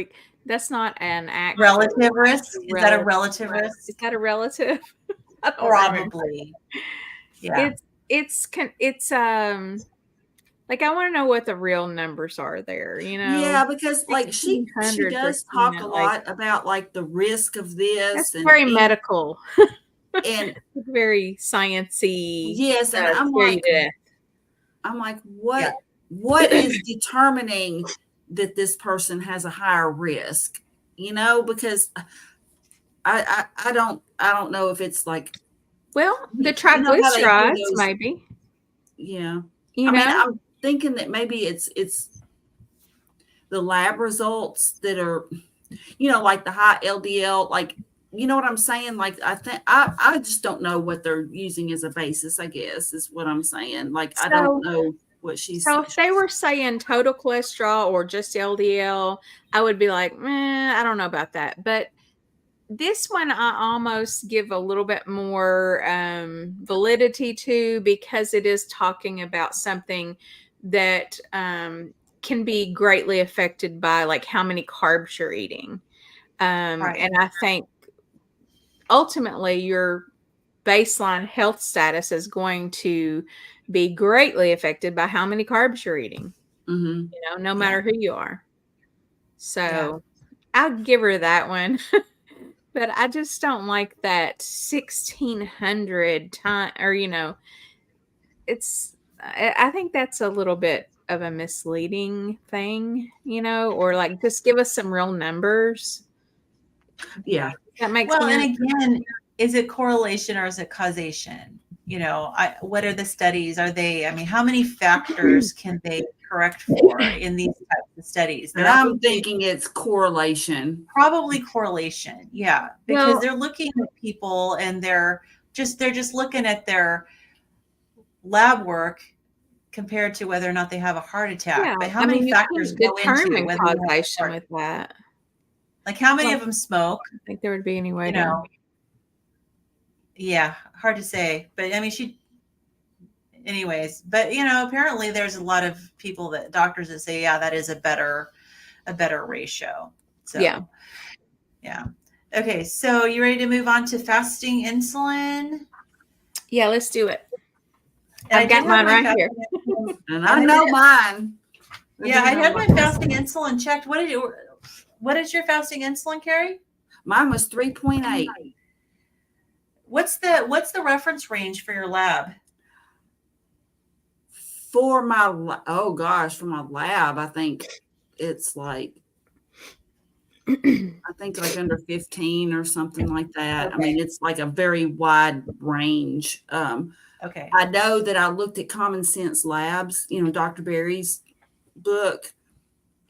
Speaker 1: That's not an
Speaker 2: Relative risk? Is that a
Speaker 1: relative.
Speaker 2: relative
Speaker 1: Is
Speaker 2: risk?
Speaker 1: that a relative? I don't remember.
Speaker 2: Probably. Yeah.
Speaker 1: It's like I want to know what the real numbers are there,
Speaker 3: Yeah, because like she
Speaker 1: 1600 for
Speaker 3: does talk a
Speaker 1: peanut, like
Speaker 3: lot about like the risk of
Speaker 1: that's
Speaker 3: this and
Speaker 1: very
Speaker 3: eat
Speaker 1: medical.
Speaker 3: and
Speaker 1: It's very sciencey,
Speaker 3: yes, and
Speaker 1: scare you to death.
Speaker 3: I'm like,
Speaker 2: Yeah.
Speaker 3: what is determining that this person has a higher risk? Because I don't know if it's like
Speaker 1: Well, the
Speaker 3: you know how they do
Speaker 1: triglycerides,
Speaker 3: those.
Speaker 1: maybe,
Speaker 3: Yeah,
Speaker 1: you
Speaker 3: I mean,
Speaker 1: know?
Speaker 3: I'm thinking that maybe it's the lab results that are, like the high LDL, like, you know what I'm saying? Like, I think I just don't know what they're using as a basis, I guess, is what I'm saying. Like, I don't
Speaker 1: So,
Speaker 3: know what she's.
Speaker 1: so if they were saying total cholesterol or just LDL, I would be like, I don't know about that. But this one I almost give a little bit more validity to because it is talking about something that can be greatly affected by like how many carbs you're eating.
Speaker 2: Right.
Speaker 1: And I think ultimately your baseline health status is going to be greatly affected by how many carbs you're eating,
Speaker 3: Mhm.
Speaker 1: no
Speaker 2: Yeah.
Speaker 1: matter who you are.
Speaker 2: Yeah.
Speaker 1: So I'll give her that one. But I just don't like that 1600 time, or it's. I think that's a little bit of a misleading thing, or like just give us some real numbers.
Speaker 3: Yeah.
Speaker 1: That makes
Speaker 2: Well, and
Speaker 1: sense.
Speaker 2: again, is it correlation or is it causation? What are the studies? I mean, how many factors can they correct for in these types of studies?
Speaker 3: And
Speaker 2: They're
Speaker 3: I'm
Speaker 2: obviously
Speaker 3: thinking it's correlation.
Speaker 2: probably correlation. Yeah, because
Speaker 1: Well,
Speaker 2: they're looking at people and they're just looking at their lab work compared to whether or not they have a heart attack.
Speaker 1: yeah.
Speaker 2: But how
Speaker 1: I
Speaker 2: many
Speaker 1: mean, you
Speaker 2: factors
Speaker 1: can't
Speaker 2: go into
Speaker 1: determine
Speaker 2: whether you have a
Speaker 1: causation
Speaker 2: heart?
Speaker 1: with that.
Speaker 2: Like how many
Speaker 1: Well,
Speaker 2: of them smoke?
Speaker 1: I don't think there would be any way
Speaker 2: You
Speaker 1: to.
Speaker 2: know, yeah, hard to say. But I mean, anyways. But apparently there's a lot of doctors that say, yeah, that is a better ratio.
Speaker 1: Yeah.
Speaker 2: So yeah. Okay, so you ready to move on to fasting insulin?
Speaker 1: Yeah, let's do it.
Speaker 2: And I
Speaker 1: I've
Speaker 2: did
Speaker 1: got
Speaker 2: have
Speaker 1: mine
Speaker 2: my
Speaker 1: right
Speaker 2: fasting
Speaker 1: here.
Speaker 2: insulin.
Speaker 3: And I know mine.
Speaker 2: Yeah, I had my fasting insulin checked. What is your fasting insulin, Carrie?
Speaker 3: Mine was 3.8.
Speaker 2: What's the reference range for your lab?
Speaker 3: For my lab, I think it's like under 15 or something like that. I
Speaker 2: Okay.
Speaker 3: mean, it's like a very wide range.
Speaker 2: Okay.
Speaker 3: I know that I looked at Common Sense Labs, Dr. Berry's book,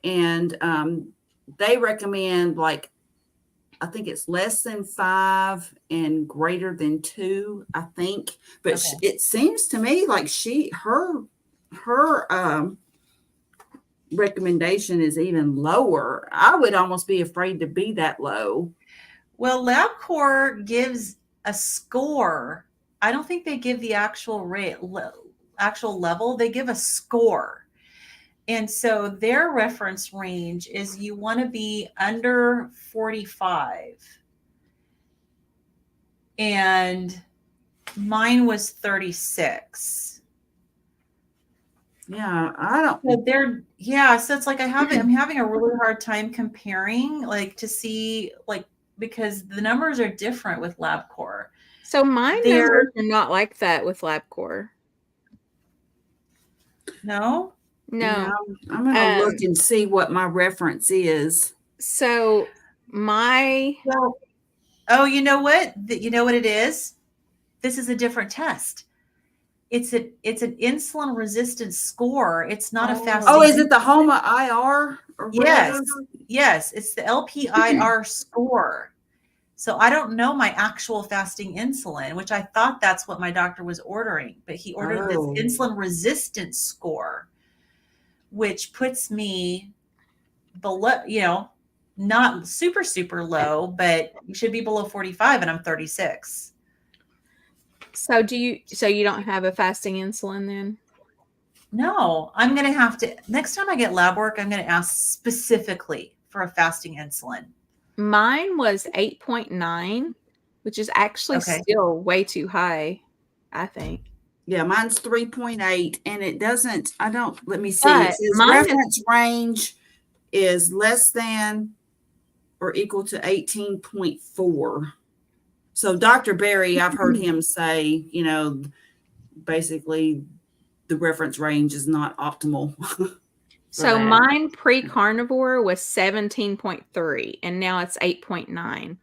Speaker 3: and they recommend like I think it's less than 5 and greater than 2, I think. But
Speaker 2: Okay.
Speaker 3: it seems to me like her recommendation is even lower. I would almost be afraid to be that low.
Speaker 2: Well, LabCorp gives a score. I don't think they give the actual actual level. They give a score. And so their reference range is you want to be under 45. And mine was 36.
Speaker 3: Yeah, I don't.
Speaker 2: So it's like I'm having a really hard time comparing, like to see, like, because the numbers are different with LabCorp.
Speaker 1: So my numbers are not like that with LabCorp.
Speaker 2: No?
Speaker 1: No.
Speaker 3: I'm going to look and see what my reference is.
Speaker 1: So
Speaker 2: Well, oh, you know what? You know what it is? This is a different test. It's an insulin resistance score. It's not a fasting.
Speaker 3: Oh, is it the HOMA IR or whatever?
Speaker 2: Yes, it's the LPIR score. So I don't know my actual fasting insulin, which I thought that's what my doctor was ordering, but he ordered this insulin resistance score, which puts me below, not super, super low, but you should be below 45 and I'm 36.
Speaker 1: So you don't have a fasting insulin then?
Speaker 2: No, I'm going to have to, next time I get lab work, I'm going to ask specifically for a fasting insulin.
Speaker 1: Mine was 8.9, which is actually
Speaker 2: Okay.
Speaker 1: still way too high, I think.
Speaker 3: Yeah, mine's 3.8, and it doesn't, let me see. It
Speaker 1: But
Speaker 3: says
Speaker 1: mine is,
Speaker 3: reference range is less than or equal to 18.4. So Dr. Berry, I've heard him say, basically the reference range is not optimal.
Speaker 1: so
Speaker 3: that.
Speaker 1: mine pre-carnivore was 17.3, and now it's 8.9.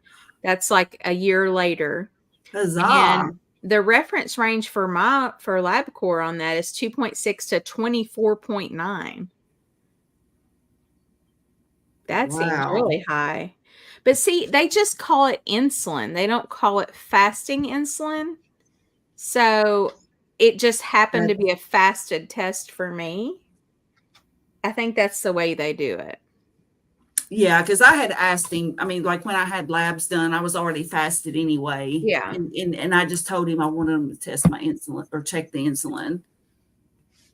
Speaker 1: That's like a year later.
Speaker 3: Huzzah.
Speaker 1: And the reference range for LabCorp on that is 2.6 to 24.9. That seems
Speaker 3: Wow.
Speaker 1: really high. But see, they just call it insulin. They don't call it fasting insulin. So it just happened to be a fasted test for me. I think that's the way they do it.
Speaker 3: Yeah, because I had asked him, I mean, like when I had labs done, I was already fasted anyway.
Speaker 1: Yeah.
Speaker 3: And I just told him I wanted him to test my insulin or check the insulin.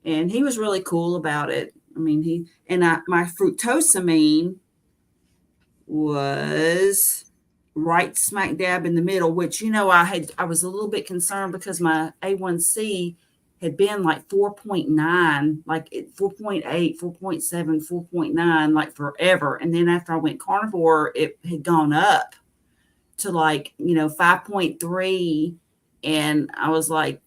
Speaker 3: And he was really cool about it. I mean, my fructosamine was right smack dab in the middle, which, I was a little bit concerned because my A1C had been like 4.9, like 4.8, 4.7, 4.9, like forever. And then after I went carnivore, it had gone up to like, 5.3. And I was like,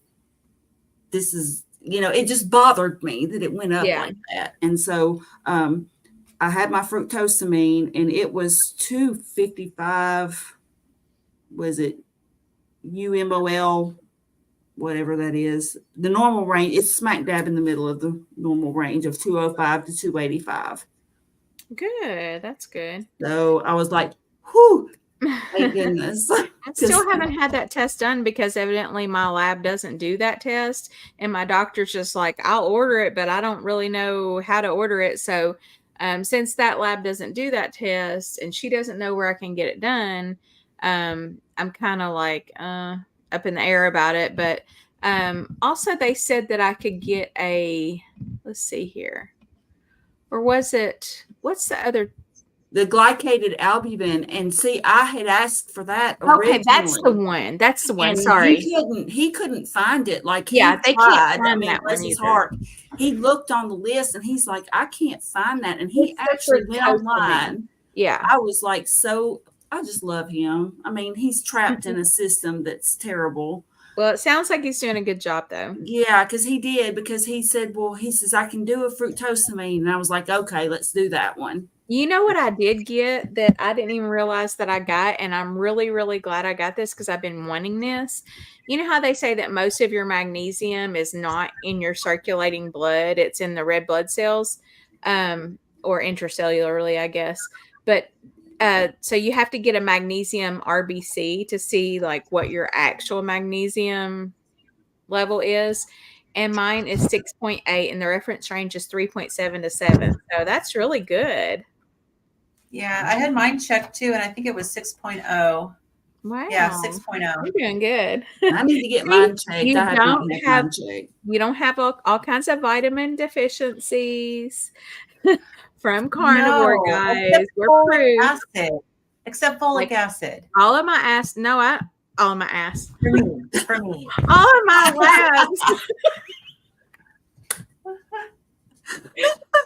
Speaker 3: this is, it just bothered me that it went up like that. And so I had my fructosamine and it was 255, was it UMOL, whatever that is. The normal range, it's smack dab in the middle of the normal range of 205 to 285.
Speaker 1: Good. That's good.
Speaker 3: So I was like, whew, thank goodness.
Speaker 1: I still haven't had that test done because evidently my lab doesn't do that test. And my doctor's just like, I'll order it, but I don't really know how to order it. So since that lab doesn't do that test and she doesn't know where I can get it done, I'm kind of like up in the air about it. But also they said that I could get let's see here. Or was it, what's the other?
Speaker 3: The glycated albumin. And see, I had asked for that originally.
Speaker 1: Okay, that's the one. That's the one.
Speaker 3: And
Speaker 1: sorry.
Speaker 3: He couldn't find it. Like
Speaker 1: they
Speaker 3: tried.
Speaker 1: can't find that
Speaker 3: bless
Speaker 1: one
Speaker 3: his
Speaker 1: either.
Speaker 3: heart. He looked on the list and he's like, I can't find that. And he actually went online.
Speaker 1: Yeah.
Speaker 3: I was like, I just love him. I mean, he's trapped in a system that's terrible.
Speaker 1: Well, it sounds like he's doing a good job though.
Speaker 3: Yeah, because he said, he says, I can do a fructosamine. And I was like, okay, let's do that one.
Speaker 1: You know what I did get that I didn't even realize that I got, and I'm really, really glad I got this because I've been wanting this. You know how they say that most of your magnesium is not in your circulating blood, it's in the red blood cells, or intracellularly, I guess. But so you have to get a magnesium RBC to see like what your actual magnesium level is. And mine is 6.8 and the reference range is 3.7 to 7. So that's really good.
Speaker 2: Yeah, I had mine checked too, and I think it was 6.0.
Speaker 1: Wow.
Speaker 2: Yeah, 6.0.
Speaker 1: You're doing good.
Speaker 3: I need to get mine checked.
Speaker 1: You
Speaker 3: I
Speaker 1: don't have
Speaker 3: mine checked.
Speaker 1: You don't have all kinds of vitamin deficiencies from carnivore, guys. We're proof.
Speaker 2: Except folic acid.
Speaker 1: All of my ass. No, all of my ass.
Speaker 2: For me.
Speaker 1: All of my labs.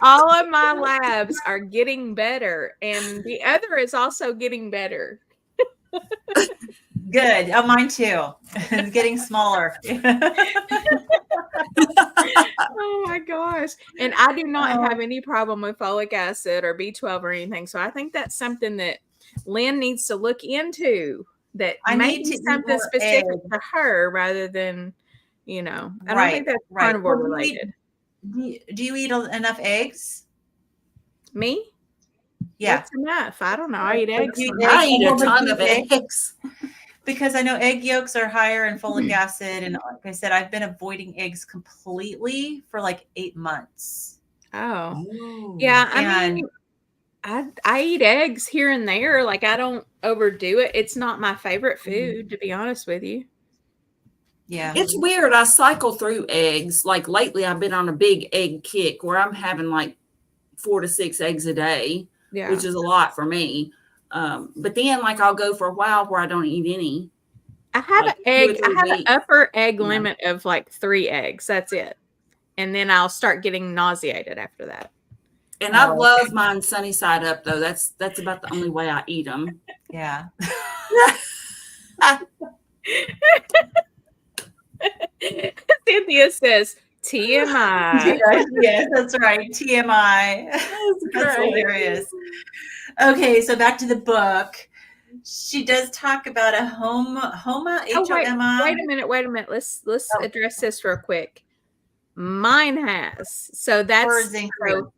Speaker 1: All of my labs are getting better, and the other is also getting better.
Speaker 2: Good. Oh, mine too. It's getting smaller.
Speaker 1: Oh my gosh. And I do not have any problem with folic acid or B12 or anything. So I think that's something that Lynn needs to look into. That may be something specific to her rather than, I don't think that's carnivore related.
Speaker 2: Do you eat enough eggs?
Speaker 1: Me?
Speaker 2: Yeah.
Speaker 1: That's enough. I don't know. I eat eggs.
Speaker 3: I eat a ton of eggs.
Speaker 2: Because I know egg yolks are higher in folic acid. And like I said, I've been avoiding eggs completely for like 8 months.
Speaker 1: Oh. Yeah. I mean, I eat eggs here and there. Like I don't overdo it. It's not my favorite food, to be honest with you.
Speaker 2: Yeah.
Speaker 3: It's weird. I cycle through eggs. Like lately, I've been on a big egg kick where I'm having like 4 to 6 eggs a day,
Speaker 1: Yeah.
Speaker 3: which is a lot for me. But then, like, I'll go for a while where I don't eat any.
Speaker 1: I have
Speaker 3: Like
Speaker 1: an
Speaker 3: 2 or
Speaker 1: egg. I
Speaker 3: 3
Speaker 1: have an
Speaker 3: weeks.
Speaker 1: upper egg
Speaker 3: Yeah.
Speaker 1: limit of like 3 eggs. That's it. And then I'll start getting nauseated after that.
Speaker 3: And I
Speaker 2: Oh,
Speaker 3: love mine sunny side up, though. That's about the only way I eat them.
Speaker 2: yeah.
Speaker 1: Cynthia says TMI.
Speaker 2: Yes, that's right. TMI. That's hilarious. Okay, so back to the book. She does talk about a homa,
Speaker 1: Oh,
Speaker 2: H-O-M-I.
Speaker 1: wait a minute. Let's address this real quick. Mine has. So that's so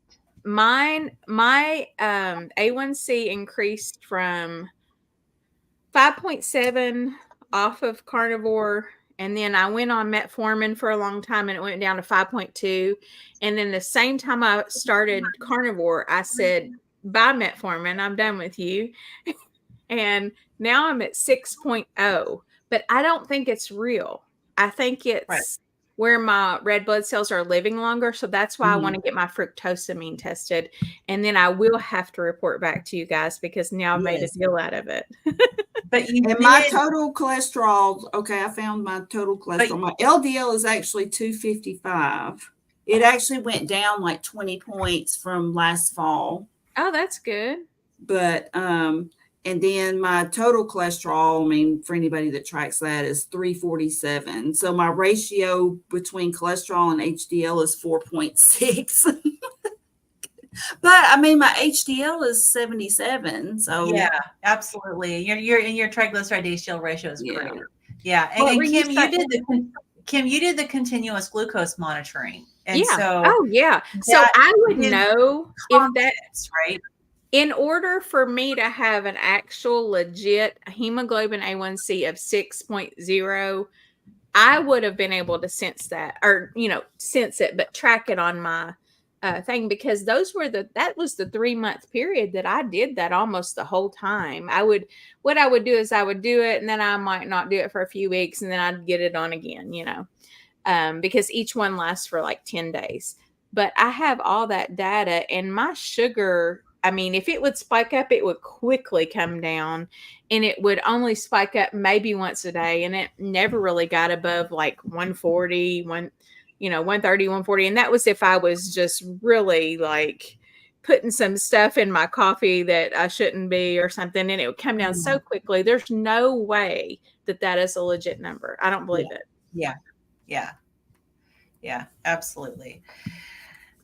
Speaker 1: my A1C increased from 5.7 off of carnivore, and then I went on metformin for a long time and it went down to 5.2. And then the same time I started carnivore, I said, bye metformin, I'm done with you. And now I'm at 6.0, but I don't think it's real. I think it's where my red blood cells are living longer. So that's why I want to get my fructosamine tested. And then I will have to report back to you guys because now I've made a deal out of it.
Speaker 2: But
Speaker 3: my total cholesterol, okay, I found my total cholesterol. My LDL is actually 255. It actually went down like 20 points from last fall.
Speaker 1: Oh, that's good.
Speaker 3: But and then my total cholesterol, I mean, for anybody that tracks that, is 347. So my ratio between cholesterol and HDL is 4.6. But I mean, my HDL is 77. So
Speaker 2: yeah, absolutely. Your triglyceride to HDL ratio is great. Yeah, and,
Speaker 1: What were
Speaker 2: and
Speaker 1: you
Speaker 2: Kim,
Speaker 1: saying?
Speaker 2: Kim, you did the continuous glucose monitoring, and
Speaker 1: Yeah.
Speaker 2: so
Speaker 1: Oh, yeah. So I would know if that,
Speaker 2: right.
Speaker 1: in order for me to have an actual legit hemoglobin A1C of 6.0, I would have been able to sense that, or sense it, but track it on my thing, because that was the 3-month period that I did that almost the whole time. What I would do is I would do it, and then I might not do it for a few weeks, and then I'd get it on again, because each one lasts for like 10 days. But I have all that data, and my sugar, I mean, if it would spike up, it would quickly come down, and it would only spike up maybe once a day. And it never really got above like 140, 130, 140. And that was if I was just really like putting some stuff in my coffee that I shouldn't be or something. And it would come down so quickly. There's no way that is a legit number. I don't believe it.
Speaker 2: Yeah, absolutely.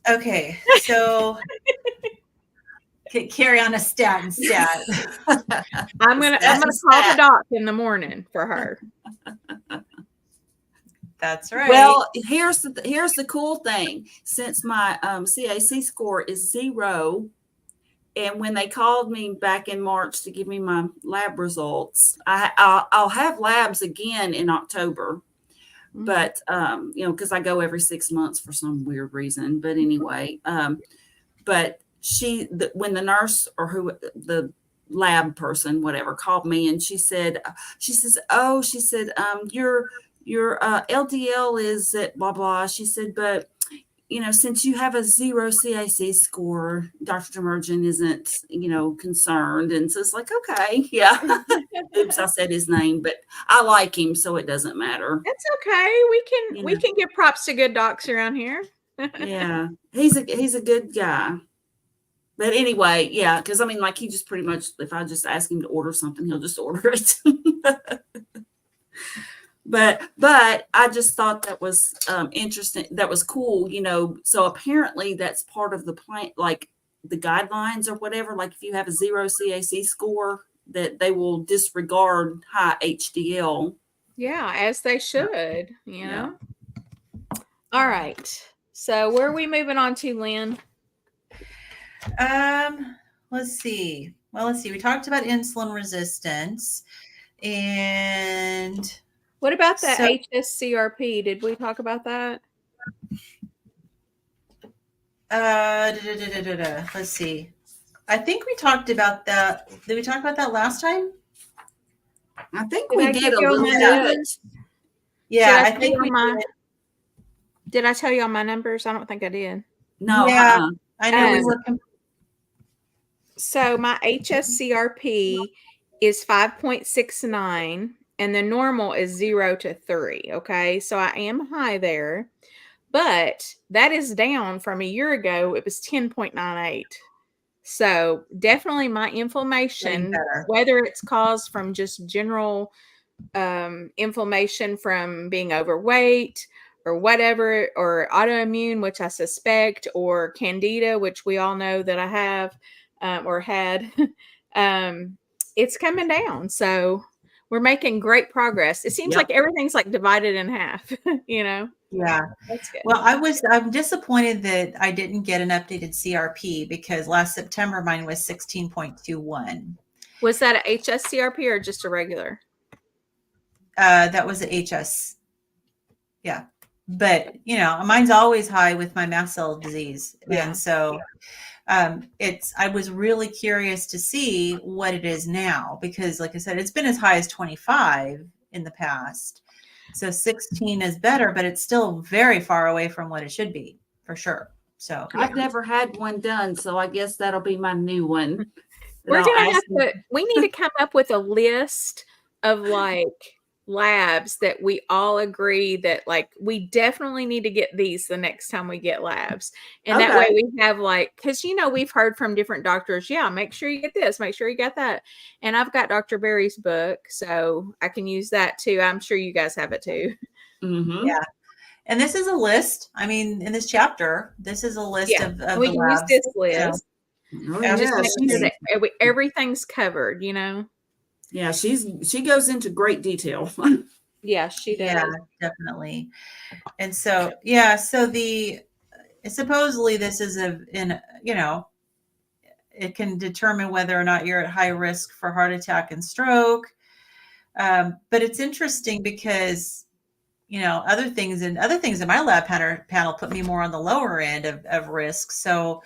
Speaker 2: Okay, so carry on a statin stat.
Speaker 1: I'm gonna call the doc in the morning for her.
Speaker 2: That's right.
Speaker 3: Well, here's the cool thing. Since my CAC score is 0, and when they called me back in March to give me my lab results, I'll have labs again in October. But because I go every 6 months for some weird reason. But anyway, but when the nurse or the lab person, whatever, called me, and she says, your LDL is at blah blah. She said, but since you have a 0 CAC score, Dr. Demergen isn't, concerned. And so it's like, okay, yeah. Oops, I said his name, but I like him, so it doesn't matter.
Speaker 1: That's okay. We can give props to good docs around here.
Speaker 3: Yeah, he's a good guy. But anyway, yeah, because I mean, like, he just pretty much, if I just ask him to order something, he'll just order it. But I just thought that was interesting. That was cool, So apparently that's part of the plan, like the guidelines or whatever. Like if you have a 0 CAC score, that they will disregard high HDL.
Speaker 1: Yeah, as they should. All right. So where are we moving on to, Lynn?
Speaker 2: Let's see. Well, we talked about insulin resistance, and
Speaker 1: what about the HSCRP? Did we talk about that?
Speaker 2: Let's see. I think we talked about that. Did we talk about that last time?
Speaker 3: I think we did a little bit.
Speaker 2: Yeah, I think we
Speaker 1: did I tell you all my numbers? I don't think I did.
Speaker 3: No,
Speaker 2: Yeah, I know we
Speaker 1: Um,
Speaker 2: were.
Speaker 1: So my HSCRP is 5.69 and the normal is 0 to 3. Okay. So I am high there, but that is down from a year ago. It was 10.98. So definitely my inflammation, whether it's caused from just general inflammation from being overweight or whatever, or autoimmune, which I suspect, or candida, which we all know that I have or had, it's coming down. So we're making great progress. It seems like everything's like divided in half, you know?
Speaker 2: Yeah.
Speaker 1: That's good.
Speaker 2: Well, I'm disappointed that I didn't get an updated CRP because last September mine was 16.21.
Speaker 1: Was that a HSCRP or just a regular?
Speaker 2: That was a HS. Yeah. But, mine's always high with my mast cell disease.
Speaker 1: Yeah.
Speaker 2: And so I was really curious to see what it is now because, like I said, it's been as high as 25 in the past. So 16 is better, but it's still very far away from what it should be, for sure. So
Speaker 3: I've never had one done, so I guess that'll be my new one.
Speaker 1: We're gonna have to. We need to come up with a list of like labs that we all agree that like we definitely need to get these the next time we get labs, and that way we have like, because we've heard from different doctors. Yeah, make sure you get this. Make sure you got that. And I've got Dr. Berry's book, so I can use that too. I'm sure you guys have it too.
Speaker 3: Mm-hmm.
Speaker 2: Yeah. And this is a list. I mean, in this chapter, this is a list of
Speaker 1: we
Speaker 2: the
Speaker 1: can
Speaker 2: labs.
Speaker 1: use this list. Just make sure
Speaker 2: Absolutely.
Speaker 1: that everything's covered,
Speaker 3: Yeah, she goes into great detail.
Speaker 1: Yeah, she does.
Speaker 2: Yeah, definitely. And so, so supposedly this is it can determine whether or not you're at high risk for heart attack and stroke. But it's interesting because, other things in my lab panel put me more on the lower end of risk. So,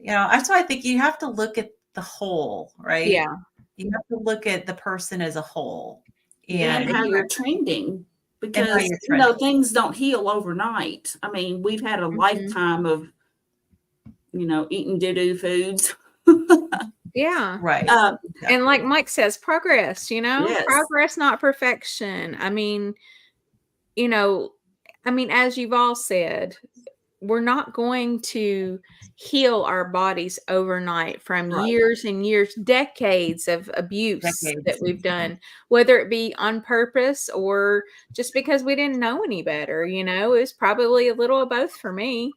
Speaker 2: that's why I think you have to look at the whole, right?
Speaker 1: Yeah.
Speaker 2: You have to look at the person as a whole.
Speaker 3: And how you're trending, because things don't heal overnight. I mean, we've had a lifetime of eating doo-doo foods.
Speaker 1: Yeah.
Speaker 2: Right.
Speaker 1: And like Mike says, progress,
Speaker 3: Yes.
Speaker 1: progress, not perfection. I mean, as you've all said, we're not going to heal our bodies overnight from years and years, decades of abuse that we've done, whether it be on purpose or just because we didn't know any better. It was probably a little of both for me.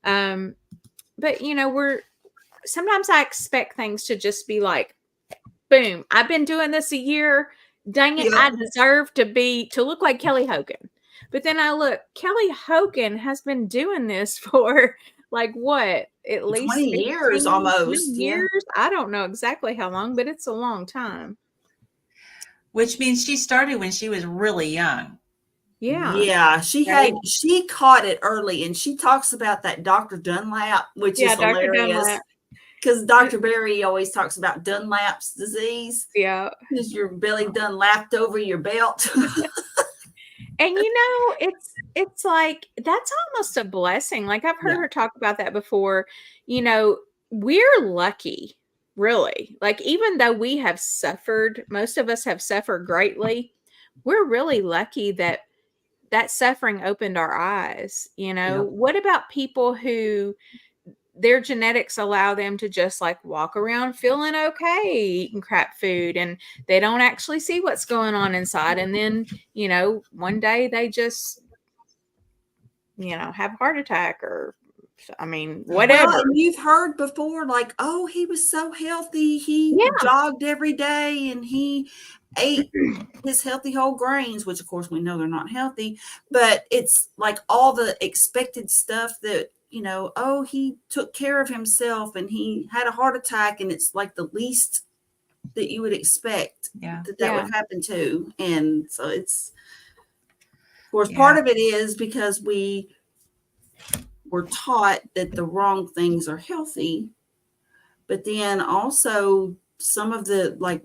Speaker 1: But sometimes I expect things to just be like, boom, I've been doing this a year. Dang it, I deserve to look like Kelly Hogan. But then I look, Kelly Hogan has been doing this for like what? At least
Speaker 3: 20 years almost.
Speaker 1: 20 years? I don't know exactly how long, but it's a long time.
Speaker 2: Which means she started when she was really young.
Speaker 3: Yeah, she caught it early, and she talks about that Dr. Dunlap, which is hilarious. Because Dr. Berry always talks about Dunlap's disease.
Speaker 1: Yeah.
Speaker 3: Because your belly done lapped over your belt.
Speaker 1: And it's like, that's almost a blessing. Like I've heard her talk about that before. We're lucky, really. Like, even though we have suffered, most of us have suffered greatly. We're really lucky that suffering opened our eyes. What about people who their genetics allow them to just like walk around feeling okay, eating crap food, and they don't actually see what's going on inside. And then, one day they just, have a heart attack or, whatever.
Speaker 3: Well, and you've heard before, like, oh, he was so healthy. He jogged every day and he ate his healthy whole grains, which of course we know they're not healthy, but it's like all the expected stuff that, oh, he took care of himself and he had a heart attack, and it's like the least that you would expect that would happen to. And so it's, of course, part of it is because we were taught that the wrong things are healthy, but then also some of the, like,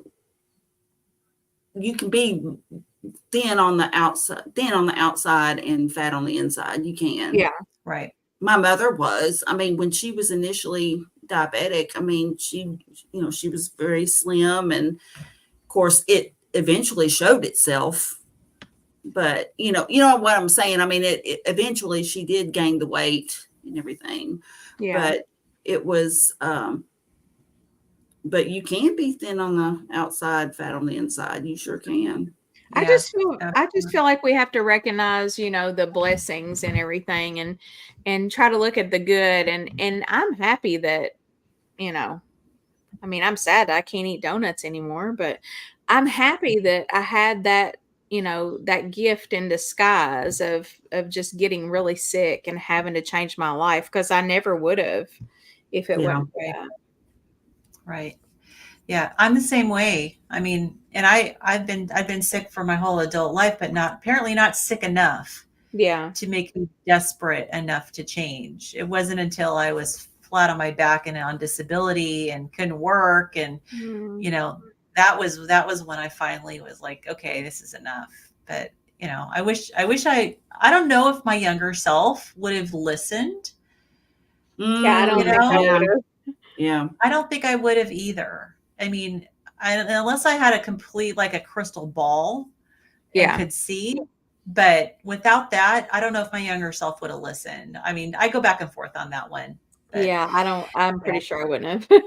Speaker 3: you can be thin on the outside and fat on the inside. You can.
Speaker 1: Yeah.
Speaker 2: Right.
Speaker 3: My mother was. I mean, when she was initially diabetic, I mean, she was very slim, and of course it eventually showed itself. But you know what I'm saying? I mean, it eventually she did gain the weight and everything.
Speaker 1: Yeah.
Speaker 3: But it was but you can be thin on the outside, fat on the inside. You sure can.
Speaker 1: I
Speaker 2: Yeah.
Speaker 1: just feel like we have to recognize, the blessings and everything, and try to look at the good, and I'm happy that, I mean, I'm sad that I can't eat donuts anymore, but I'm happy that I had that, that gift in disguise of just getting really sick and having to change my life, because I never would have if it
Speaker 3: Yeah.
Speaker 1: wasn't for
Speaker 2: Right.
Speaker 1: that.
Speaker 2: Right. Yeah, I'm the same way. I mean, and I've been sick for my whole adult life, but apparently not sick enough
Speaker 1: Yeah.
Speaker 2: to make me desperate enough to change. It wasn't until I was flat on my back and on disability and couldn't work, and
Speaker 1: Mm.
Speaker 2: that was when I finally was like, okay, this is enough. But I don't know if my younger self would have listened.
Speaker 1: Yeah, I don't
Speaker 2: You
Speaker 1: think I
Speaker 2: know?
Speaker 1: would have.
Speaker 3: Yeah.
Speaker 2: I don't think I would have either. I mean, unless I had like a crystal ball and
Speaker 1: Yeah.
Speaker 2: could see. But without that, I don't know if my younger self would have listened. I mean, I go back and forth on that one. But
Speaker 1: Yeah, I'm
Speaker 2: yeah,
Speaker 1: pretty sure I wouldn't have.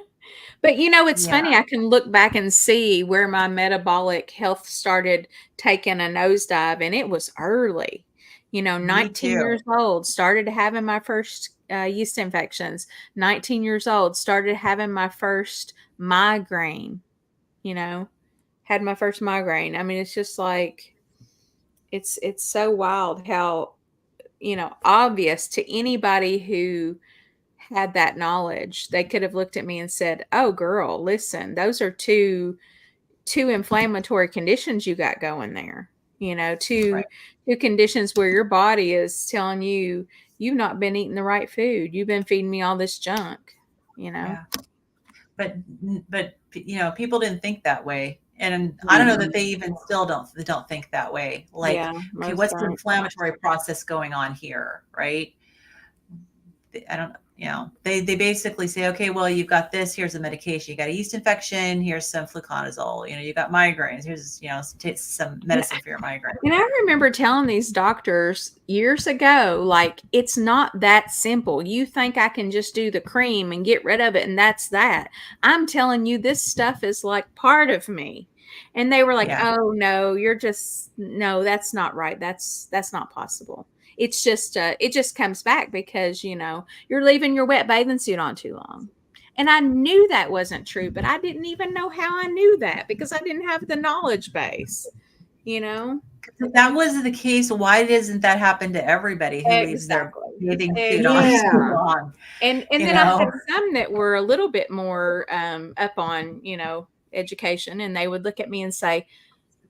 Speaker 1: But it's
Speaker 2: yeah,
Speaker 1: funny, I can look back and see where my metabolic health started taking a nosedive, and it was early.
Speaker 2: me
Speaker 1: 19
Speaker 2: too.
Speaker 1: years old, started having my first yeast infections. 19 years old, started having my first migraine, had my first migraine. I mean, it's just like, it's so wild how, obvious to anybody who had that knowledge. They could have looked at me and said, "Oh, girl, listen, those are two inflammatory conditions you got going there. Two
Speaker 2: Right.
Speaker 1: two conditions where your body is telling you you've not been eating the right food. You've been feeding me all this junk."
Speaker 2: Yeah. But people didn't think that way. And I don't know
Speaker 3: Mhm.
Speaker 2: that they even still don't think that way. Like,
Speaker 1: Yeah,
Speaker 2: okay,
Speaker 1: most
Speaker 2: what's the
Speaker 1: don't.
Speaker 2: inflammatory process going on here, right? I don't, they basically say, okay, well, you've got this, here's the medication. You got a yeast infection, here's some fluconazole. You got migraines, here's, some
Speaker 1: And
Speaker 2: medicine for your migraine.
Speaker 1: And I remember telling these doctors years ago, like, it's not that simple. You think I can just do the cream and get rid of it, and that's that. I'm telling you, this stuff is like part of me. And they were like,
Speaker 2: Yeah.
Speaker 1: "Oh no, no, that's not right. That's not possible. It's just it just comes back because, you're leaving your wet bathing suit on too long." And I knew that wasn't true, but I didn't even know how I knew that because I didn't have the knowledge base, you know?
Speaker 2: If that was the case, why doesn't that happen to everybody who leaves their
Speaker 1: Exactly.
Speaker 2: bathing suit on too
Speaker 3: Yeah.
Speaker 2: long?
Speaker 1: And
Speaker 2: You
Speaker 1: then I had
Speaker 2: know?
Speaker 1: some that were a little bit more up on, education, and they would look at me and say,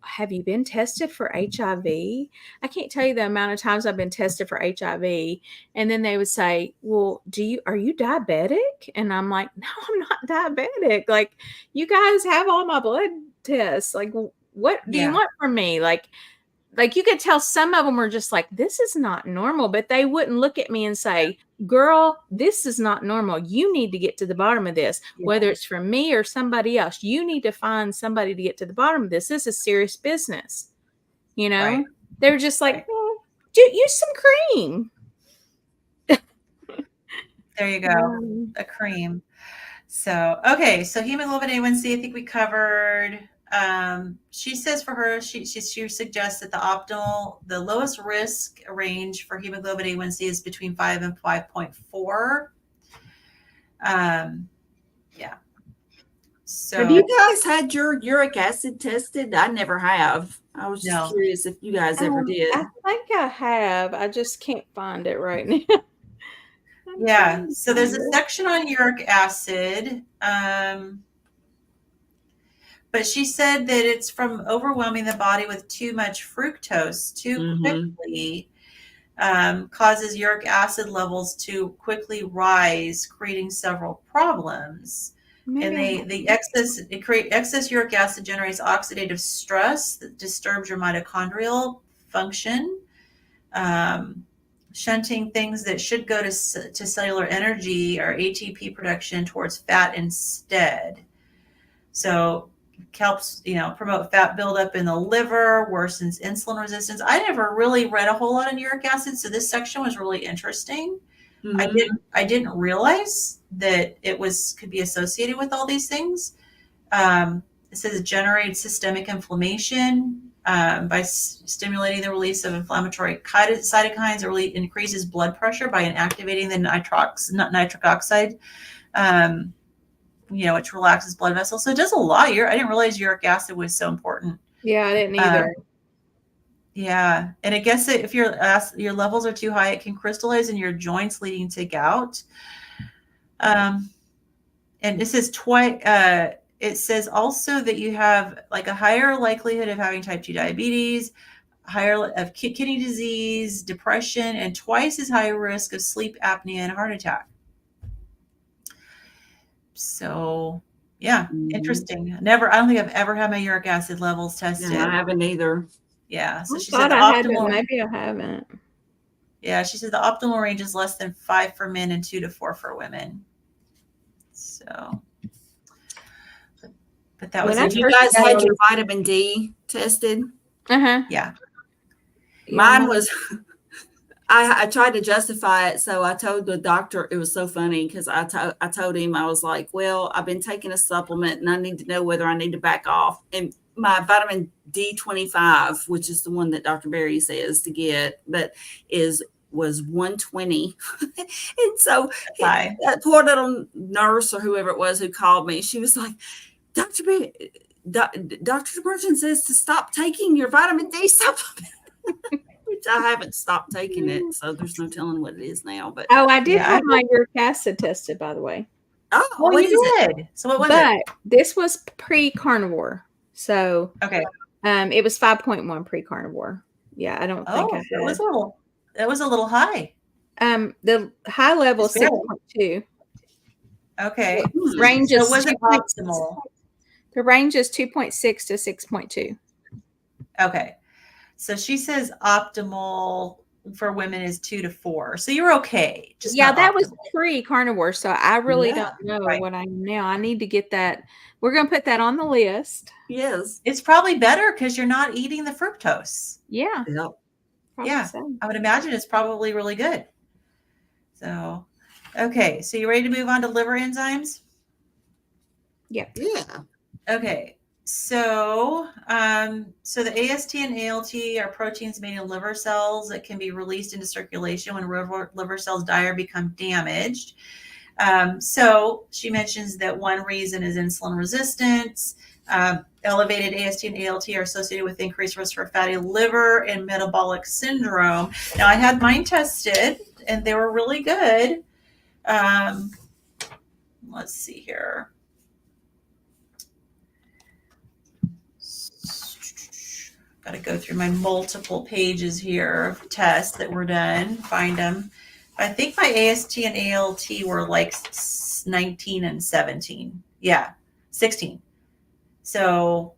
Speaker 1: "Have you been tested for HIV?" I can't tell you the amount of times I've been tested for HIV. And then they would say, "Well, are you diabetic?" And I'm like, "No, I'm not diabetic. Like, you guys have all my blood tests. Like, what do you
Speaker 2: Yeah.
Speaker 1: want from me?" Like you could tell some of them were just like, "This is not normal," but they wouldn't look at me and say, "Girl, this is not normal. You need to get to the bottom of this,
Speaker 2: Yeah.
Speaker 1: whether it's from me or somebody else. You need to find somebody to get to the bottom of this. This is serious business."
Speaker 2: Right.
Speaker 1: They were just like,
Speaker 2: Right.
Speaker 1: "Well, use some cream."
Speaker 2: There you go. A cream. So, okay. So hemoglobin A1C, I think we covered. She says for her, she suggests that the lowest risk range for hemoglobin A1C is between 5 and 5.4. Yeah.
Speaker 3: Have you
Speaker 2: So
Speaker 3: guys had your uric acid tested? I never have. I was just
Speaker 2: no.
Speaker 3: curious if you guys ever
Speaker 1: I
Speaker 3: did.
Speaker 1: think I have. I just can't find it right now. I'm
Speaker 2: Yeah.
Speaker 1: trying to
Speaker 2: So there's
Speaker 1: find
Speaker 2: a
Speaker 1: it.
Speaker 2: section on uric acid. But she said that it's from overwhelming the body with too much fructose too
Speaker 3: Mm-hmm.
Speaker 2: quickly, causes uric acid levels to quickly rise, creating several problems. And
Speaker 1: Maybe
Speaker 2: the excess uric acid generates oxidative stress that disturbs your mitochondrial function, shunting things that should go to cellular energy or ATP production towards fat instead. So helps, promote fat buildup in the liver, worsens insulin resistance. I never really read a whole lot on uric acid, so this section was really interesting.
Speaker 3: Mhm.
Speaker 2: I didn't realize that could be associated with all these things. It says it generates systemic inflammation by stimulating the release of inflammatory cytokines. It really increases blood pressure by inactivating the nitric oxide, which relaxes blood vessels. So it does a lot. I didn't realize uric acid was so important.
Speaker 1: Yeah, I didn't either.
Speaker 2: Yeah, and I guess if your levels are too high, it can crystallize in your joints, leading to gout. And it says it says also that you have like a higher likelihood of having type 2 diabetes, higher of kidney disease, depression, and twice as high risk of sleep apnea and heart attack. So yeah, interesting. I don't think I've ever had my uric acid levels tested.
Speaker 3: Yeah, I haven't either.
Speaker 2: Yeah. So
Speaker 1: I
Speaker 2: she said
Speaker 1: thought
Speaker 2: the
Speaker 1: I had, but
Speaker 2: optimal.
Speaker 1: maybe I haven't.
Speaker 2: Yeah, she said the optimal range is less than 5 for men and 2 to 4 for women. So, but that was
Speaker 1: When I
Speaker 3: Have you
Speaker 1: first
Speaker 3: guys
Speaker 1: got
Speaker 3: had
Speaker 1: all
Speaker 3: your vitamin D tested?
Speaker 1: Uh-huh.
Speaker 2: yeah.
Speaker 3: Mine was, I tried to justify it. So I told the doctor, it was so funny because I told him, I was like, well, I've been taking a supplement and I need to know whether I need to back off. And my vitamin D25, which is the one that Dr. Berry says to get, but was 120. And so that poor little nurse or whoever it was who called me, she was like, Dr. Merchant says to stop taking your vitamin D supplement. Which I haven't stopped taking it, so there's no telling what it is now. But
Speaker 1: I did have my uric acid tested, by the way.
Speaker 2: What is it? So what was it?
Speaker 1: This was pre-carnivore. So
Speaker 2: okay.
Speaker 1: It was 5.1 pre-carnivore. Yeah, I don't think I had.
Speaker 2: It was a little high.
Speaker 1: The high level 6.2.
Speaker 2: Okay.
Speaker 1: Range is
Speaker 2: wasn't optimal.
Speaker 1: The range is 2.6 to 6.2.
Speaker 2: Okay. So she says optimal for women is 2 to 4. So you're okay. Just
Speaker 1: that was pre-carnivore. So I really don't know what I am now. I need to get that. We're going to put that on the list.
Speaker 3: Yes.
Speaker 2: It's probably better because you're not eating the fructose.
Speaker 1: Yeah.
Speaker 2: Yeah. So. I would imagine it's probably really good. So, okay. So you ready to move on to liver enzymes?
Speaker 1: Yeah.
Speaker 2: Okay. So, the AST and ALT are proteins made in liver cells that can be released into circulation when liver cells die or become damaged. So she mentions that one reason is insulin resistance. Elevated AST and ALT are associated with increased risk for fatty liver and metabolic syndrome. Now, I had mine tested, and they were really good. Let's see here. Got to go through my multiple pages here of tests that were done, find them. I think my AST and ALT were like 19 and 17. Yeah, 16. So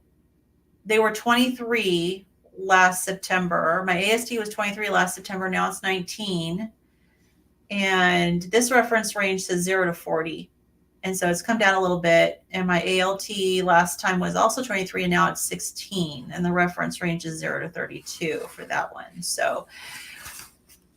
Speaker 2: they were 23 last September. My AST was 23 last September. Now it's 19. And this reference range says 0 to 40. And so it's come down a little bit. And my ALT last time was also 23, and now it's 16. And the reference range is 0 to 32 for that one. So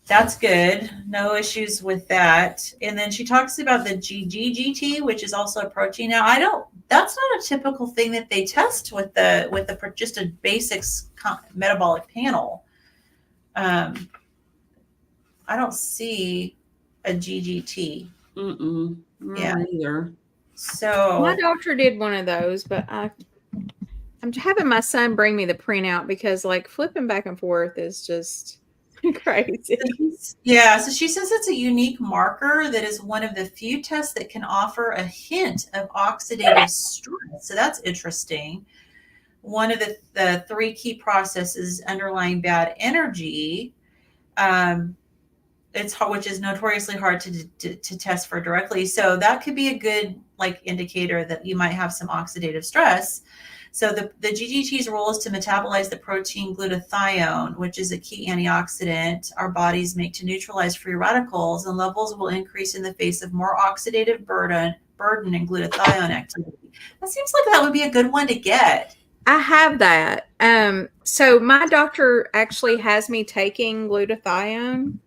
Speaker 2: that's good. No issues with that. And then she talks about the GGGT, which is also a protein. Now, that's not a typical thing that they test with the just a basics metabolic panel. I don't see a GGT.
Speaker 3: Either.
Speaker 2: So
Speaker 1: my doctor did one of those, but I'm having my son bring me the printout because like flipping back and forth is just crazy.
Speaker 2: Yeah, so she says it's a unique marker that is one of the few tests that can offer a hint of oxidative stress. So that's interesting. One of the 3 key processes underlying bad energy, which is notoriously hard to test for directly. So that could be a good like indicator that you might have some oxidative stress. So the GGT's role is to metabolize the protein glutathione, which is a key antioxidant our bodies make to neutralize free radicals, and levels will increase in the face of more oxidative burden and glutathione activity. That seems like that would be a good one to get.
Speaker 1: I have that. So my doctor actually has me taking glutathione.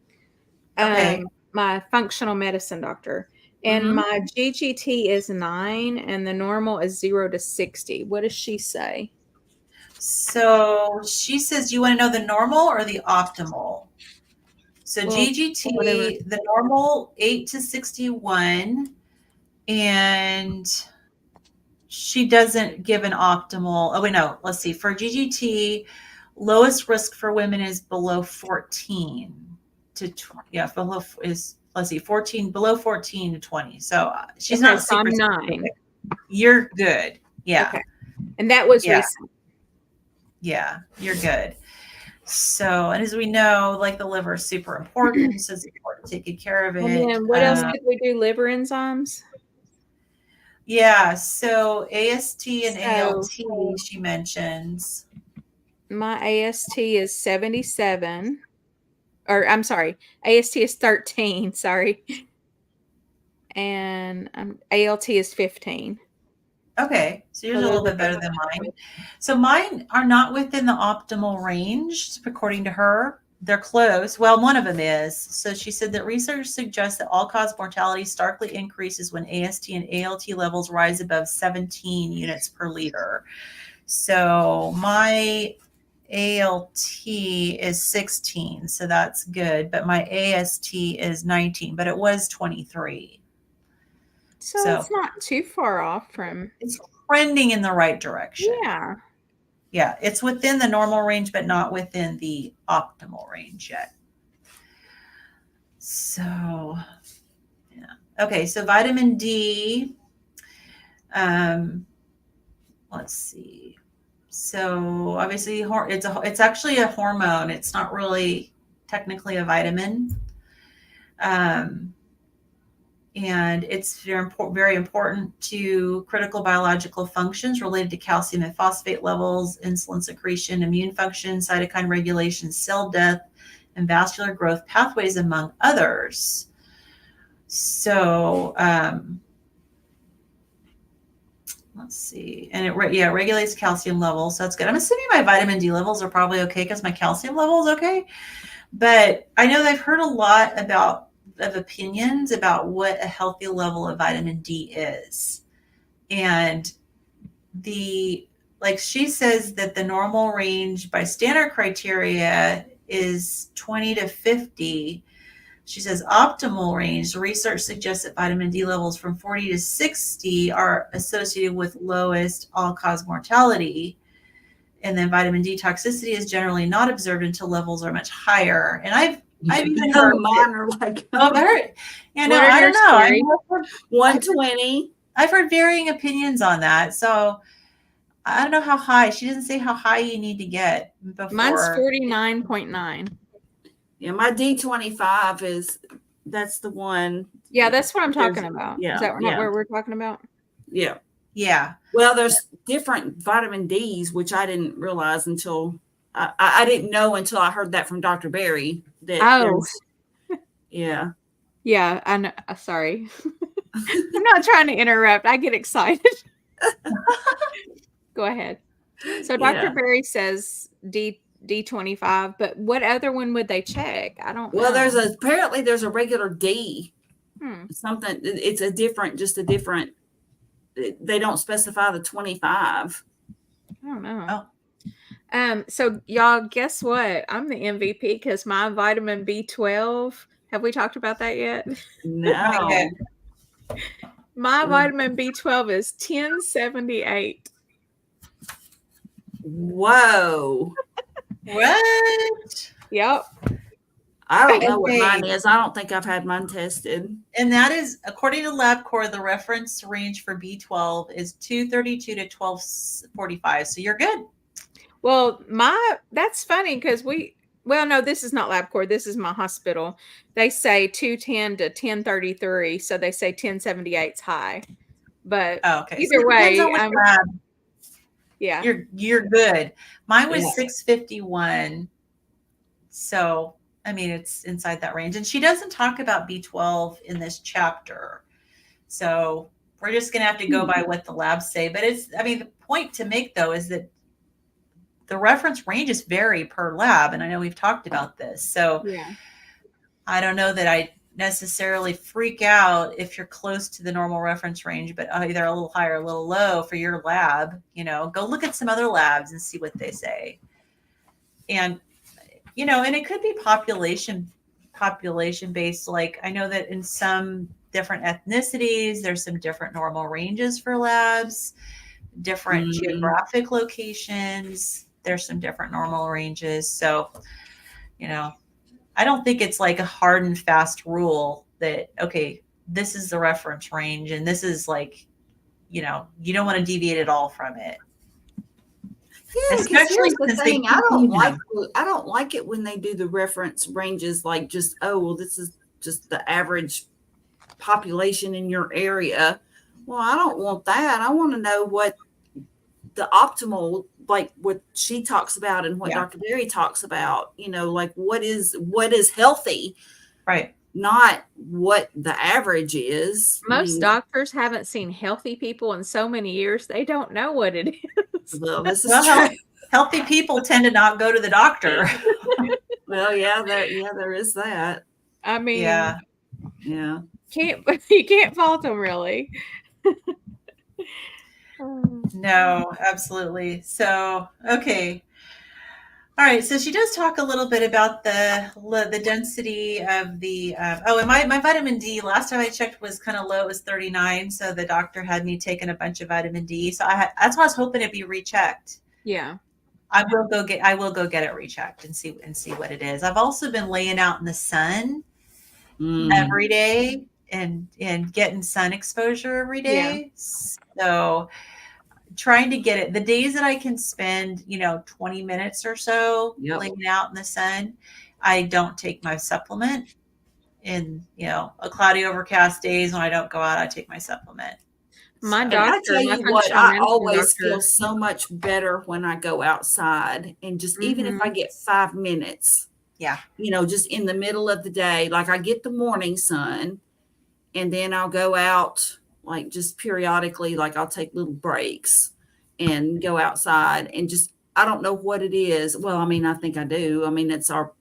Speaker 2: Okay.
Speaker 1: My functional medicine doctor. And
Speaker 2: Mhm.
Speaker 1: my GGT is 9 and the normal is 0 to 60. What does she say?
Speaker 2: So she says, you want to know the normal or the optimal? So
Speaker 1: Well,
Speaker 2: GGT,
Speaker 1: whatever.
Speaker 2: the normal 8 to 61, and she doesn't give an optimal. Oh, wait, no. Let's see. For GGT, lowest risk for women is below 14 to 20. Yeah, below is, let's see, 14, below 14 to 20. So she's
Speaker 1: Okay,
Speaker 2: not
Speaker 1: so I'm
Speaker 2: super
Speaker 1: 9.
Speaker 2: specific. You're good. Yeah.
Speaker 1: Okay. And that was
Speaker 2: Yeah.
Speaker 1: recent.
Speaker 2: Yeah, you're good. So, and as we know, like the liver is super important. So it's important to take good care of
Speaker 1: And
Speaker 2: it.
Speaker 1: then what else did we do? Liver enzymes?
Speaker 2: Yeah. So AST and
Speaker 1: So
Speaker 2: ALT, she mentions.
Speaker 1: my AST is 77. Or I'm sorry, AST is 13. Sorry. And ALT is 15.
Speaker 2: Okay. So yours
Speaker 1: So
Speaker 2: are a
Speaker 1: those
Speaker 2: little
Speaker 1: are
Speaker 2: bit better
Speaker 1: both
Speaker 2: than mine.
Speaker 1: good.
Speaker 2: So mine are not within the optimal range, according to her. They're close. Well, one of them is. So she said that research suggests that all-cause mortality starkly increases when AST and ALT levels rise above 17 units per liter. So my ALT is 16, so that's good, but my AST is 19, but it was 23.
Speaker 1: So it's not too far off from.
Speaker 2: It's trending in the right direction.
Speaker 1: Yeah.
Speaker 2: Yeah, it's within the normal range, but not within the optimal range yet. So, yeah. Okay, so vitamin D. Let's see. So obviously, it's actually a hormone. It's not really technically a vitamin, and it's very important to critical biological functions related to calcium and phosphate levels, insulin secretion, immune function, cytokine regulation, cell death, and vascular growth pathways, among others. So let's see. And it regulates calcium levels. So that's good. I'm assuming my vitamin D levels are probably okay because my calcium level is okay. But I know that I've heard a lot of opinions about what a healthy level of vitamin D is. And like she says that the normal range by standard criteria is 20 to 50. She says optimal range, research suggests that vitamin D levels from 40 to 60 are associated with lowest all-cause mortality. And then vitamin D toxicity is generally not observed until levels are much higher. And I've even heard
Speaker 3: mine are like,
Speaker 2: I've heard,
Speaker 1: What are
Speaker 2: I don't
Speaker 1: yours,
Speaker 2: know.
Speaker 1: Carrie?
Speaker 3: 120.
Speaker 2: I've heard varying opinions on that. So I don't know how high. She doesn't say how high you need to get before.
Speaker 1: Mine's 49.9.
Speaker 3: Yeah, my D25 that's the one.
Speaker 1: Yeah, that's what I'm talking about.
Speaker 3: Yeah,
Speaker 1: Is that not where we're talking about?
Speaker 3: Yeah.
Speaker 2: Yeah.
Speaker 3: Well, there's different vitamin Ds, which I didn't realize until I didn't know until I heard that from Dr. Berry. Yeah.
Speaker 1: Yeah, I know. Sorry. I'm not trying to interrupt. I get excited. Go ahead. So Dr. Berry says D25, but what other one would they check? I don't know.
Speaker 3: Well, apparently there's a regular D.
Speaker 1: Something.
Speaker 3: It's a different. They don't specify the 25.
Speaker 1: I don't know. So y'all, guess what? I'm the MVP because my vitamin B12. Have we talked about that yet?
Speaker 3: No.
Speaker 1: My vitamin B12 is 1078.
Speaker 3: Whoa.
Speaker 2: What?
Speaker 1: Yep.
Speaker 3: I don't know what mine is. I don't think I've had mine tested.
Speaker 2: And that is, according to LabCorp, the reference range for B12 is 232 to 1245. So you're good.
Speaker 1: Well, that's funny because no, this is not LabCorp. This is my hospital. They say 210 to 1033. So they say 1078 is high. But
Speaker 2: Oh, okay. So
Speaker 1: either
Speaker 2: it depends
Speaker 1: way,
Speaker 2: on which lab.
Speaker 1: yeah.
Speaker 2: You're good. Mine was
Speaker 3: Yeah.
Speaker 2: 651. So, I mean, it's inside that range. And she doesn't talk about B12 in this chapter. So we're just going to have to go by what the labs say. But I mean, the point to make, though, is that the reference ranges vary per lab. And I know we've talked about this. So
Speaker 1: Yeah.
Speaker 2: I don't know that I necessarily freak out if you're close to the normal reference range, but either a little high or a little low for your lab. Go look at some other labs and see what they say. And and it could be population based. Like I know that in some different ethnicities, there's some different normal ranges for labs, different geographic locations. There's some different normal ranges. So, I don't think it's like a hard and fast rule that, okay, this is the reference range and this is like, you don't want to deviate at all from it.
Speaker 3: Yeah, because
Speaker 2: Especially
Speaker 3: here's the
Speaker 2: since they
Speaker 3: thing,
Speaker 2: keep doing them.
Speaker 3: I don't like it when they do the reference ranges like just, oh, well, this is just the average population in your area. Well, I don't want that. I want to know what the optimal, like what she talks about and what
Speaker 2: Yeah.
Speaker 3: Dr. Berry talks about, like what is healthy,
Speaker 2: Right.
Speaker 3: not what the average is.
Speaker 1: Most doctors haven't seen healthy people in so many years, they don't know what it is.
Speaker 3: Well, this is true.
Speaker 2: Healthy people tend to not go to the doctor.
Speaker 3: Well, yeah, there is that.
Speaker 1: I mean,
Speaker 2: Yeah.
Speaker 1: you can't fault them really.
Speaker 2: No, absolutely. So, okay. All right. So she does talk a little bit about the density of the, and my vitamin D last time I checked was kind of low. It was 39. So the doctor had me taking a bunch of vitamin D. So that's why I was hoping it'd be rechecked.
Speaker 1: Yeah.
Speaker 2: I will go get it rechecked and see what it is. I've also been laying out in the sun every day and getting sun exposure every day. Yeah. So trying to get it the days that I can spend, 20 minutes or so laying out in the sun, I don't take my supplement. In, a cloudy overcast days when I don't go out, I take my supplement.
Speaker 1: My
Speaker 3: And
Speaker 1: doctor,
Speaker 3: I tell you what, I always feel so much better when I go outside and just even if I get 5 minutes, just in the middle of the day, like I get the morning sun and then I'll go out like just periodically, like I'll take little breaks and go outside and just, I don't know what it is. Well, I mean, I think I do. I mean, it's our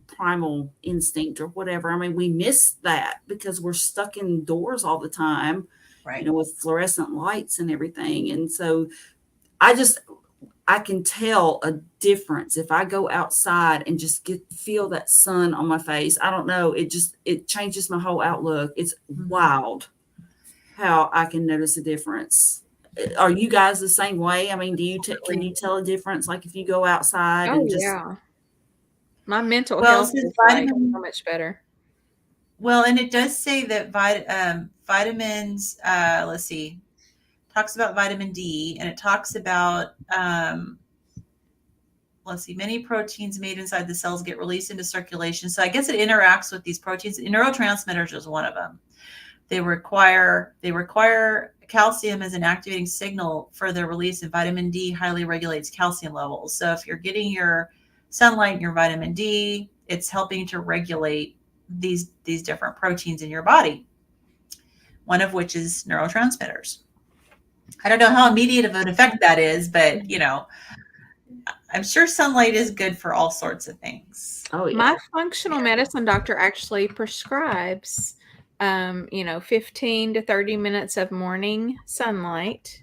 Speaker 3: primal instinct or whatever. I mean, we miss that because we're stuck indoors all the time.
Speaker 2: Right.
Speaker 3: With fluorescent lights and everything. And so I can tell a difference if I go outside and just feel that sun on my face. I don't know. It changes my whole outlook. It's wild how I can notice a difference. Are you guys the same way? I mean, can you tell a difference? Like if you go outside and just.
Speaker 1: Yeah. My mental health is like so much better.
Speaker 2: Well, and it does say that vitamins, let's see, talks about vitamin D, and it talks about, let's see, many proteins made inside the cells get released into circulation. So I guess it interacts with these proteins. Neurotransmitters is one of them. They require calcium as an activating signal for their release, and vitamin D highly regulates calcium levels. So if you're getting your sunlight and your vitamin D, it's helping to regulate these different proteins in your body, one of which is neurotransmitters. I don't know how immediate of an effect that is, but I'm sure sunlight is good for all sorts of things.
Speaker 3: Oh, yeah.
Speaker 1: My functional medicine doctor actually prescribes 15 to 30 minutes of morning sunlight,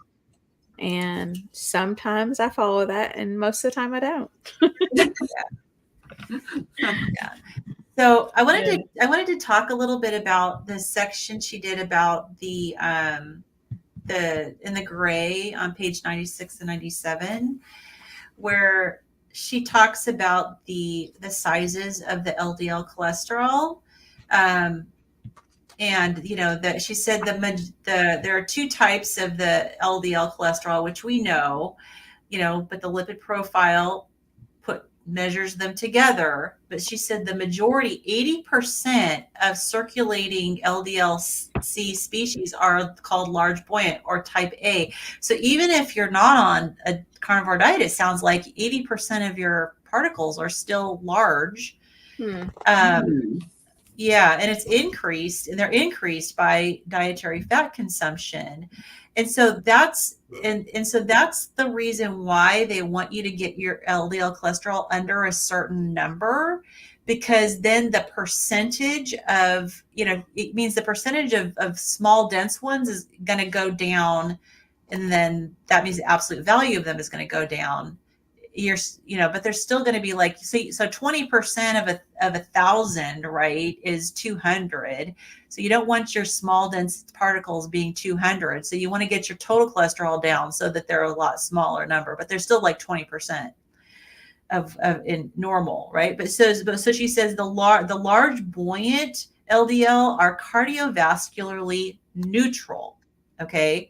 Speaker 1: and sometimes I follow that and most of the time I don't.
Speaker 2: Yeah. So I wanted to talk a little bit about the section she did about the in the gray on page 96 and 97, where she talks about the sizes of the LDL cholesterol. And that she said there are two types of the LDL cholesterol, which we know, but the lipid profile measures them together, but she said the majority, 80% of circulating LDL-C species are called large buoyant or type A. So even if you're not on a carnivore diet, it sounds like 80% of your particles are still large. Yeah, and it's increased, and they're increased by dietary fat consumption. And so that's the reason why they want you to get your LDL cholesterol under a certain number, because then the percentage of, it means the percentage of small dense ones is going to go down, and then that means the absolute value of them is going to go down. But there's still going to be like, so 20% of 1,000, right, is 200. So you don't want your small dense particles being 200. So you want to get your total cholesterol down so that they're a lot smaller number, but they're still like 20% of in normal, right? But so she says the large buoyant LDL are cardiovascularly neutral. Okay.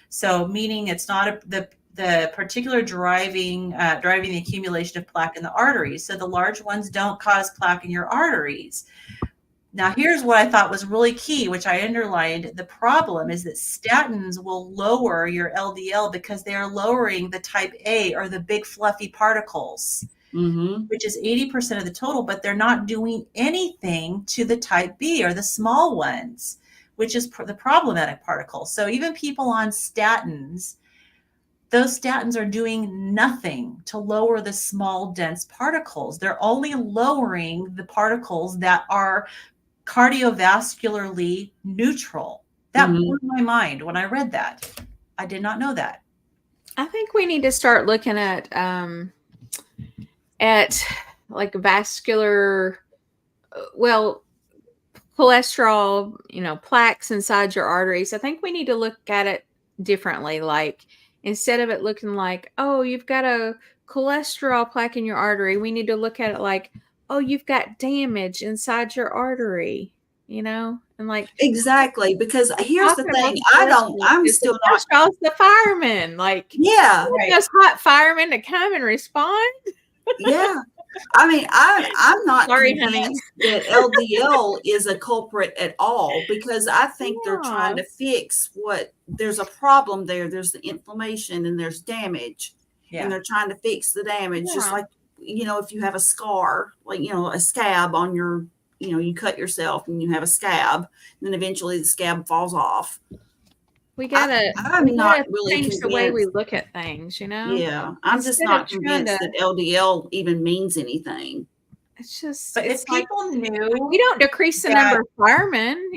Speaker 2: So meaning it's not the particular driving the accumulation of plaque in the arteries. So the large ones don't cause plaque in your arteries. Now, here's what I thought was really key, which I underlined. The problem is that statins will lower your LDL because they are lowering the type A, or the big fluffy particles, which is 80% of the total, but they're not doing anything to the type B, or the small ones, which is the problematic particles. So even people on statins, those statins are doing nothing to lower the small dense particles. They're only lowering the particles that are cardiovascularly neutral. That blew my mind when I read that. I did not know that.
Speaker 1: I think we need to start looking at like vascular, cholesterol, plaques inside your arteries. I think we need to look at it differently. Like, instead of it looking like, oh, you've got a cholesterol plaque in your artery, we need to look at it like, oh, you've got damage inside your artery, and like,
Speaker 3: exactly. Because here's the thing, I'm still not.
Speaker 1: Cholesterol's the fireman, like,
Speaker 3: yeah,
Speaker 1: right. Those hot firemen to come and respond.
Speaker 3: Yeah. I mean, I'm not
Speaker 1: Sorry,
Speaker 3: convinced that LDL is a culprit at all, because I think they're trying to fix there's a problem there. There's the inflammation and there's damage, and they're trying to fix the damage. Just like, if you have a scar, like, a scab on your, you cut yourself and you have a scab, and then eventually the scab falls off.
Speaker 1: We gotta
Speaker 3: really
Speaker 1: change the way we look at things,
Speaker 3: Yeah, I'm just not convinced that LDL even means anything.
Speaker 1: It's just,
Speaker 2: but if people knew,
Speaker 1: we don't decrease the number of firemen,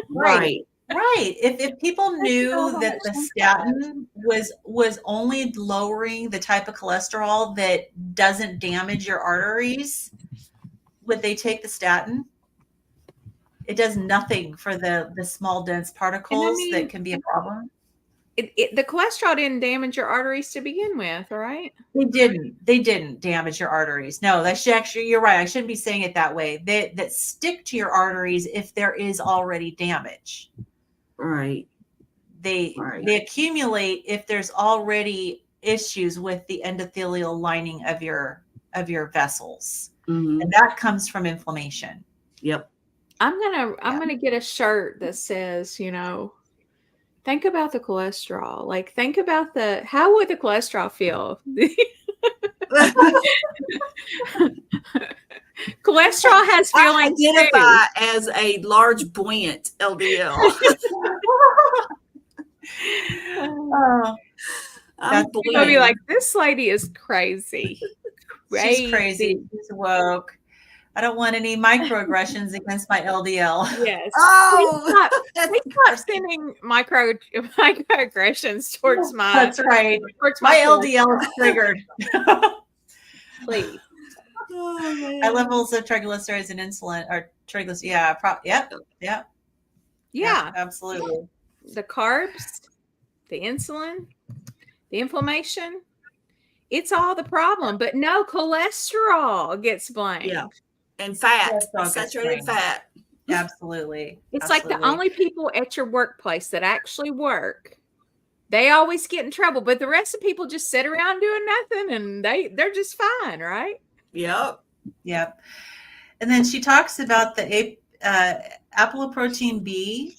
Speaker 2: Right. If people knew that the statin was only lowering the type of cholesterol that doesn't damage your arteries, would they take the statin? It does nothing for the small dense particles that can be a problem.
Speaker 1: The cholesterol didn't damage your arteries to begin with, right?
Speaker 2: They didn't damage your arteries. No, you're right. I shouldn't be saying it that way. That stick to your arteries if there is already damage.
Speaker 3: Right.
Speaker 2: They accumulate if there's already issues with the endothelial lining of your vessels. And that comes from inflammation.
Speaker 3: Yep.
Speaker 1: I'm gonna get a shirt that says, think about the cholesterol. Like, think about how would the cholesterol feel? Cholesterol has feelings.
Speaker 3: I identify as a large buoyant LDL.
Speaker 1: I'll be like, this lady is crazy.
Speaker 2: She's crazy. She's woke. I don't want any microaggressions against my LDL.
Speaker 1: Yes.
Speaker 3: Oh,
Speaker 1: we stop sending microaggressions towards my.
Speaker 2: That's right. Towards my LDL is triggered.
Speaker 1: Please.
Speaker 3: Oh,
Speaker 2: my levels of triglycerides and insulin are triglycerides. Yeah, absolutely.
Speaker 1: The carbs, the insulin, the inflammation. It's all the problem, but no, cholesterol gets blamed.
Speaker 3: Yeah. And fat, saturated fat.
Speaker 2: Absolutely.
Speaker 1: It's like the only people at your workplace that actually work They always get in trouble, but the rest of people just sit around doing nothing and they're just fine, right?
Speaker 3: Yep.
Speaker 2: Yep. And then she talks about the apolipoprotein B.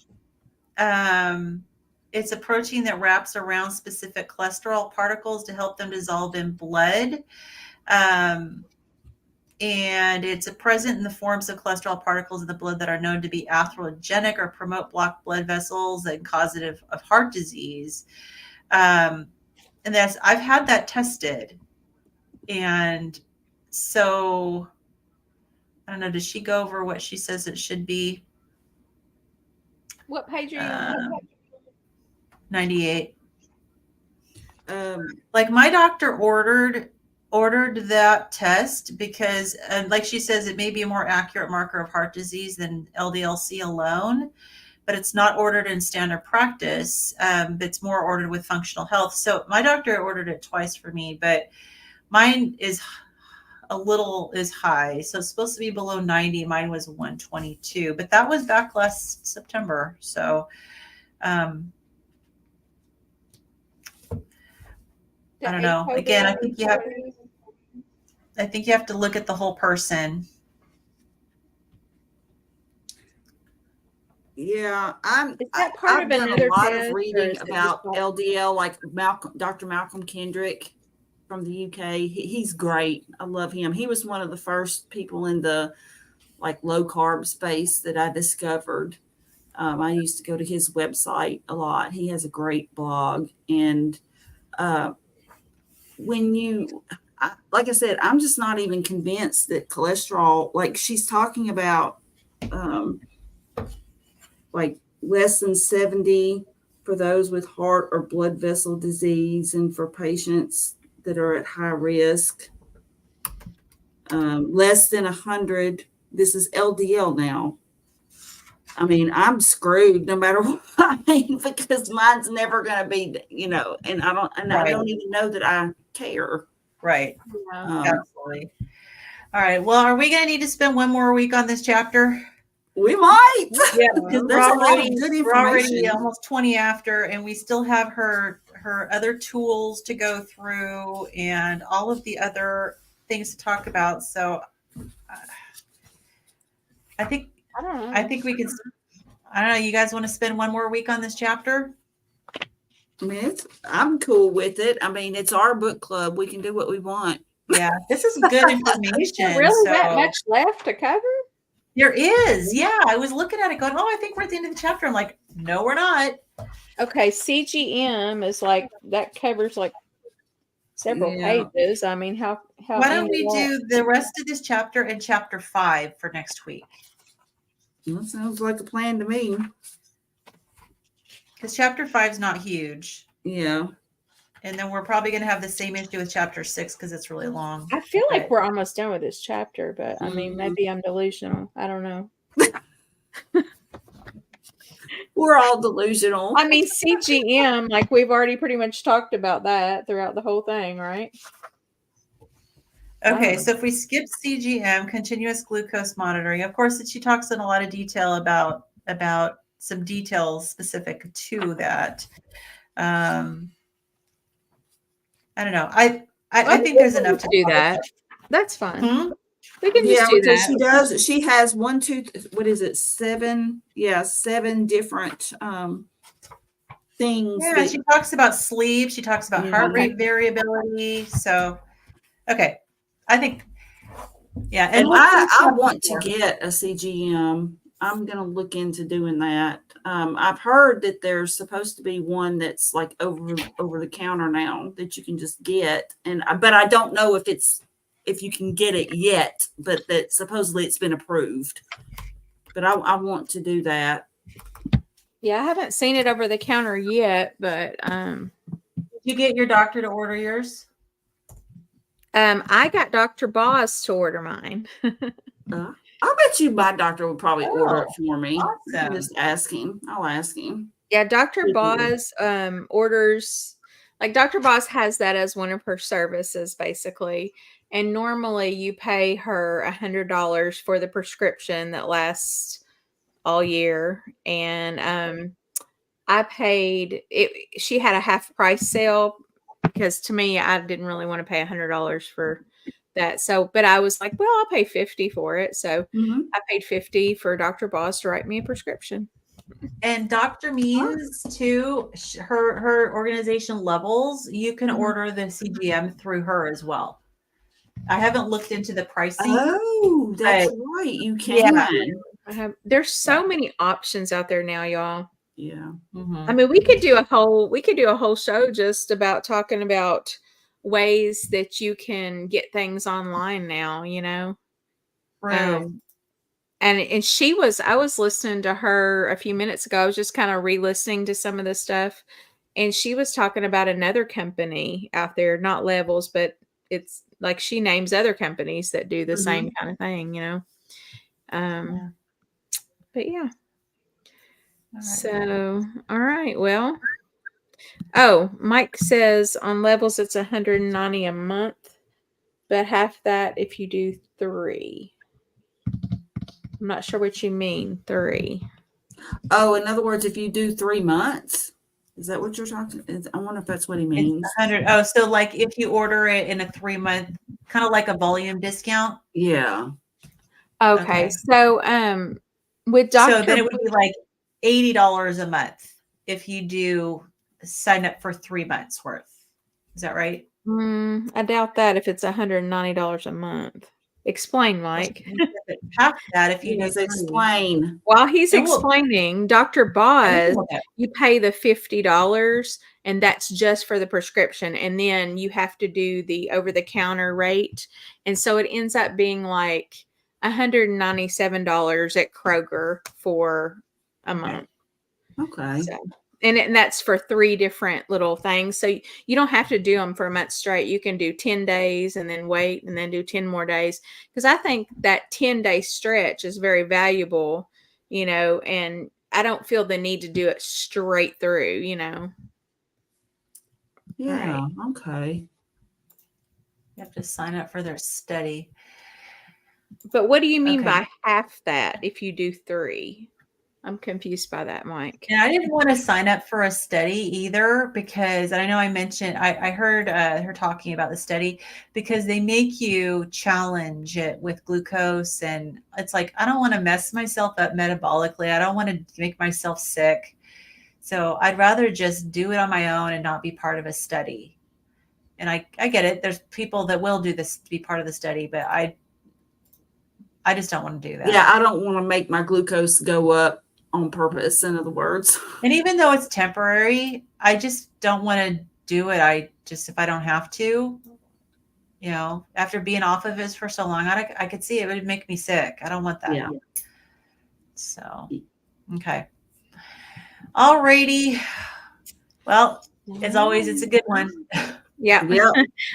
Speaker 2: It's a protein that wraps around specific cholesterol particles to help them dissolve in blood. And it's present in the forms of cholesterol particles in the blood that are known to be atherogenic or promote blocked blood vessels and causative of heart disease. And I've had that tested. And so I don't know, does she go over what she says it should be?
Speaker 1: What page are you on?
Speaker 2: 98. Like my doctor ordered that test because, like she says, it may be a more accurate marker of heart disease than LDL-C alone, but it's not ordered in standard practice. It's more ordered with functional health. So my doctor ordered it twice for me, but mine is high. So it's supposed to be below 90. Mine was 122, but that was back last September. So, I don't know. Again, I think you have to look at the whole person.
Speaker 3: Yeah,
Speaker 1: Is that part
Speaker 3: I've
Speaker 1: of
Speaker 3: done
Speaker 1: another
Speaker 3: a lot
Speaker 1: test,
Speaker 3: of
Speaker 1: or
Speaker 3: reading
Speaker 1: is it
Speaker 3: about
Speaker 1: just
Speaker 3: LDL, like Dr. Malcolm Kendrick from the UK. He's great. I love him. He was one of the first people in the like low carb space that I discovered. I used to go to his website a lot. He has a great blog. And like I said, I'm just not even convinced that cholesterol, like she's talking about, like less than 70 for those with heart or blood vessel disease, and for patients that are at high risk, less than 100. This is LDL now. I mean, I'm screwed no matter what. I mean, because mine's never going to be, and I don't even know that I care.
Speaker 2: Right.
Speaker 1: Yeah.
Speaker 2: Absolutely. All right. Well, are we going to need to spend one more week on this chapter?
Speaker 3: We might.
Speaker 2: Yeah.
Speaker 3: There's a lot of good information.
Speaker 2: We're already almost 20 after, and we still have her other tools to go through and all of the other things to talk about. So I think we can. I don't know. You guys want to spend one more week on this chapter?
Speaker 3: I mean, I'm cool with it. I mean, it's our book club. We can do what we want.
Speaker 2: Yeah, this is good information.
Speaker 1: Is there really that much left to cover?
Speaker 2: There is. Yeah, I was looking at it going, I think we're at the end of the chapter. I'm like, no, we're not.
Speaker 1: Okay, CGM is like, that covers like several pages. I mean, how
Speaker 2: why don't we do the rest of this chapter in chapter 5 for next week?
Speaker 3: That sounds like a plan to me.
Speaker 2: Because chapter 5 is not huge.
Speaker 3: Yeah.
Speaker 2: And then we're probably going to have the same issue with chapter 6 because it's really long.
Speaker 1: I feel like we're almost done with this chapter, but I mean, maybe I'm delusional. I don't know.
Speaker 3: We're all delusional.
Speaker 1: I mean, CGM, like we've already pretty much talked about that throughout the whole thing, right?
Speaker 2: Okay, so if we skip CGM, continuous glucose monitoring, of course, she talks in a lot of detail about some details specific to that. I don't know. I think there's enough to
Speaker 1: do that. That's fine.
Speaker 2: Hmm?
Speaker 1: We can just do that.
Speaker 3: She does. She has 7? Yeah, 7 different things.
Speaker 2: Yeah, she talks about sleep. She talks about heart rate variability. So, okay, I think, yeah.
Speaker 3: And I want to get a CGM. I'm going to look into doing that. I've heard that there's supposed to be one that's like over the counter now that you can just get, but I don't know if you can get it yet. But that supposedly it's been approved. But I want to do that.
Speaker 1: Yeah, I haven't seen it over the counter yet, but
Speaker 2: did you get your doctor to order yours?
Speaker 1: I got Dr. Boss to order mine.
Speaker 3: I bet you my doctor would probably order it for me.
Speaker 2: Awesome.
Speaker 3: Just ask him. I'll ask him.
Speaker 1: Yeah, Dr. Boss orders, like Dr. Boss has that as one of her services, basically. And normally you pay her $100 for the prescription that lasts all year. And I paid it. She had a half price sale because to me, I didn't really want to pay $100 for that. So, but I was like, well, I'll pay 50 for it. So
Speaker 3: Mhm.
Speaker 1: I paid 50 for Dr. Boss to write me a prescription.
Speaker 2: And Dr. Means too, her organization Levels, you can
Speaker 1: Mhm.
Speaker 2: order the CGM through her as well. I haven't looked into the pricing.
Speaker 3: Oh, that's
Speaker 2: but
Speaker 3: right. You
Speaker 2: yeah.
Speaker 3: can.
Speaker 1: There's so many options out there now, y'all.
Speaker 3: Yeah.
Speaker 1: I mean, we could do a whole show just about talking about ways that you can get things online now, you know.
Speaker 2: True.
Speaker 1: And I was listening to her a few minutes ago. I was just kind of re-listening to some of the stuff, and she was talking about another company out there, not Levels, but it's like she names other companies that do the same kind of thing, you know.
Speaker 2: Yeah.
Speaker 1: But yeah.
Speaker 2: All right.
Speaker 1: So, all right. Well, oh, Mike says on Levels it's 190 a month, but half that if you do 3. I'm not sure what you mean, 3.
Speaker 3: Oh, in other words, if you do 3 months, is that what you're talking? I wonder if that's what he
Speaker 2: It's
Speaker 3: means.
Speaker 2: 100. Oh, so like if you order it in a 3-month, kind of like a volume discount.
Speaker 3: Yeah.
Speaker 1: Okay.
Speaker 2: Okay.
Speaker 1: So, with
Speaker 2: So
Speaker 1: Dr.
Speaker 2: then it would be like $80 a month if you do sign up for 3 months worth. Is that right?
Speaker 1: I doubt that if it's $190 a month. Explain,
Speaker 2: Well,
Speaker 1: Mike.
Speaker 2: half that if you do
Speaker 3: Yes,
Speaker 2: 3.
Speaker 3: explain.
Speaker 1: While he's
Speaker 2: And we'll
Speaker 1: explaining, Dr.
Speaker 2: and we can
Speaker 1: Boz,
Speaker 2: look at
Speaker 1: you pay the $50 and that's just for the prescription. And then you have to do the over the counter rate. And so it ends up being like $197 at Kroger for a
Speaker 2: Okay.
Speaker 1: month.
Speaker 3: Okay.
Speaker 1: So, and that's for 3 different little things. So you don't have to do them for a month straight. You can do 10 days and then wait and then do 10 more days. Because I think that 10-day stretch is very valuable, you know, and I don't feel the need to do it straight through, you know.
Speaker 3: Yeah.
Speaker 1: Right.
Speaker 3: Okay.
Speaker 2: You have to sign up for their study.
Speaker 1: But what do you mean
Speaker 2: Okay.
Speaker 1: by half that if you do 3? I'm confused by that, Mike.
Speaker 2: And I didn't want to sign up for a study either because I know I mentioned I heard her talking about the study because they make you challenge it with glucose, and it's like I don't want to mess myself up metabolically. I don't want to make myself sick. So I'd rather just do it on my own and not be part of a study. And I get it. There's people that will do this to be part of the study, but I just don't want to do that.
Speaker 3: Yeah, I don't want to make my glucose go up on purpose, in other words.
Speaker 2: And even though it's temporary, I just don't want to do it. If I don't have to, you know, after being off of it for so long, I could see it would make me sick. I don't want that.
Speaker 3: Yeah.
Speaker 2: So, okay. All righty. Well, as always, it's a good one.
Speaker 1: Yeah.
Speaker 3: Yeah.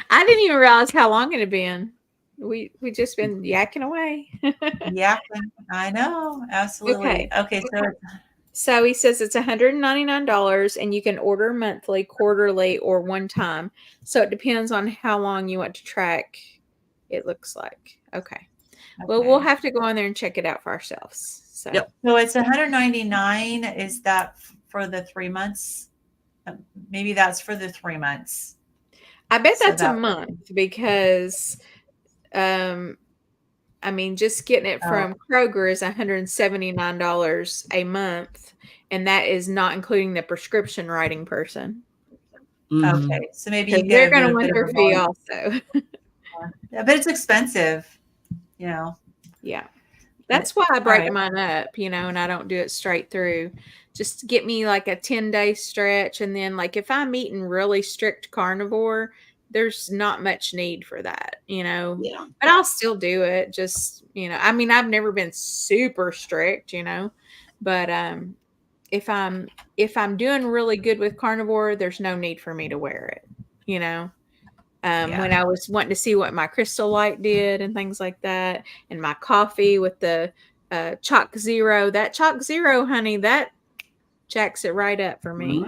Speaker 1: I didn't even realize how long it had been. We just been yakking away.
Speaker 2: Yeah, I know. Absolutely. Okay.
Speaker 1: So he says it's $199 and you can order monthly, quarterly, or one time. So it depends on how long you want to track, it looks like. Okay. Well, we'll have to go on there and check it out for ourselves. So
Speaker 3: Yep.
Speaker 2: So it's 199. Is that for the 3 months? Maybe that's for the 3 months.
Speaker 1: I bet
Speaker 2: So
Speaker 1: that's a
Speaker 2: that-
Speaker 1: month because I mean, just getting it from Kroger is $179 a month, and that is not including the prescription writing person.
Speaker 3: Mhm.
Speaker 2: Okay. So maybe
Speaker 1: Because
Speaker 2: you
Speaker 1: they're
Speaker 2: get a
Speaker 1: going to
Speaker 2: bit
Speaker 1: want
Speaker 2: of
Speaker 1: their
Speaker 2: a
Speaker 1: fee
Speaker 2: volume.
Speaker 1: also.
Speaker 2: Yeah, but it's expensive, you know.
Speaker 1: Yeah. That's why I
Speaker 2: All
Speaker 1: break
Speaker 2: right.
Speaker 1: mine up, you know, and I don't do it straight through. Just get me like a 10-day stretch. And then, like, if I'm eating really strict carnivore, there's not much need for that, you know.
Speaker 3: Yeah.
Speaker 1: But I'll still do it. Just, you know, I mean, I've never been super strict, you know, but if I'm doing really good with carnivore, there's no need for me to wear it, you know. When I was wanting to see what my Crystal Light did and things like that, and my coffee with the Chalk Zero. That Chalk Zero, honey, that jacks it right up for me,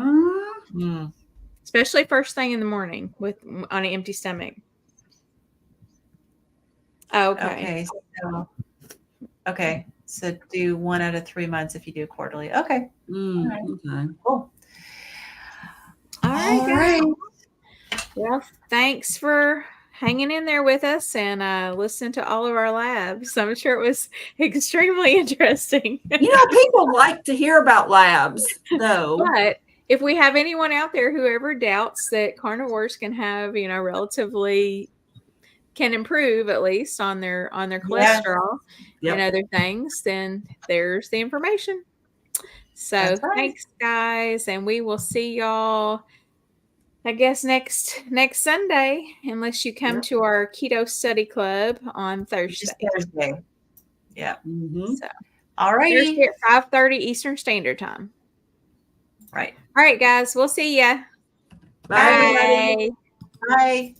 Speaker 2: Mm.
Speaker 1: especially first thing in the morning on an empty stomach. Okay.
Speaker 2: Okay. So do 1 out of 3 months if you do quarterly. Okay.
Speaker 3: Okay.
Speaker 2: Cool.
Speaker 1: All right,
Speaker 2: All
Speaker 1: guys.
Speaker 2: right.
Speaker 1: Well, thanks for hanging in there with us and listening to all of our labs. I'm sure it was extremely interesting.
Speaker 3: People like to hear about labs, though.
Speaker 1: But if we have anyone out there who ever doubts that carnivores can have, relatively can improve at least on their cholesterol and other things, then there's the information. So thanks, guys, and we will see y'all, I guess, next Sunday, unless you come to our keto study club on Thursday.
Speaker 2: Yeah.
Speaker 3: Mm-hmm.
Speaker 1: So,
Speaker 2: all right.
Speaker 1: Thursday at 5:30 Eastern Standard Time.
Speaker 2: Right.
Speaker 1: All right, guys. We'll see ya.
Speaker 3: Bye.
Speaker 1: Bye.
Speaker 2: Bye.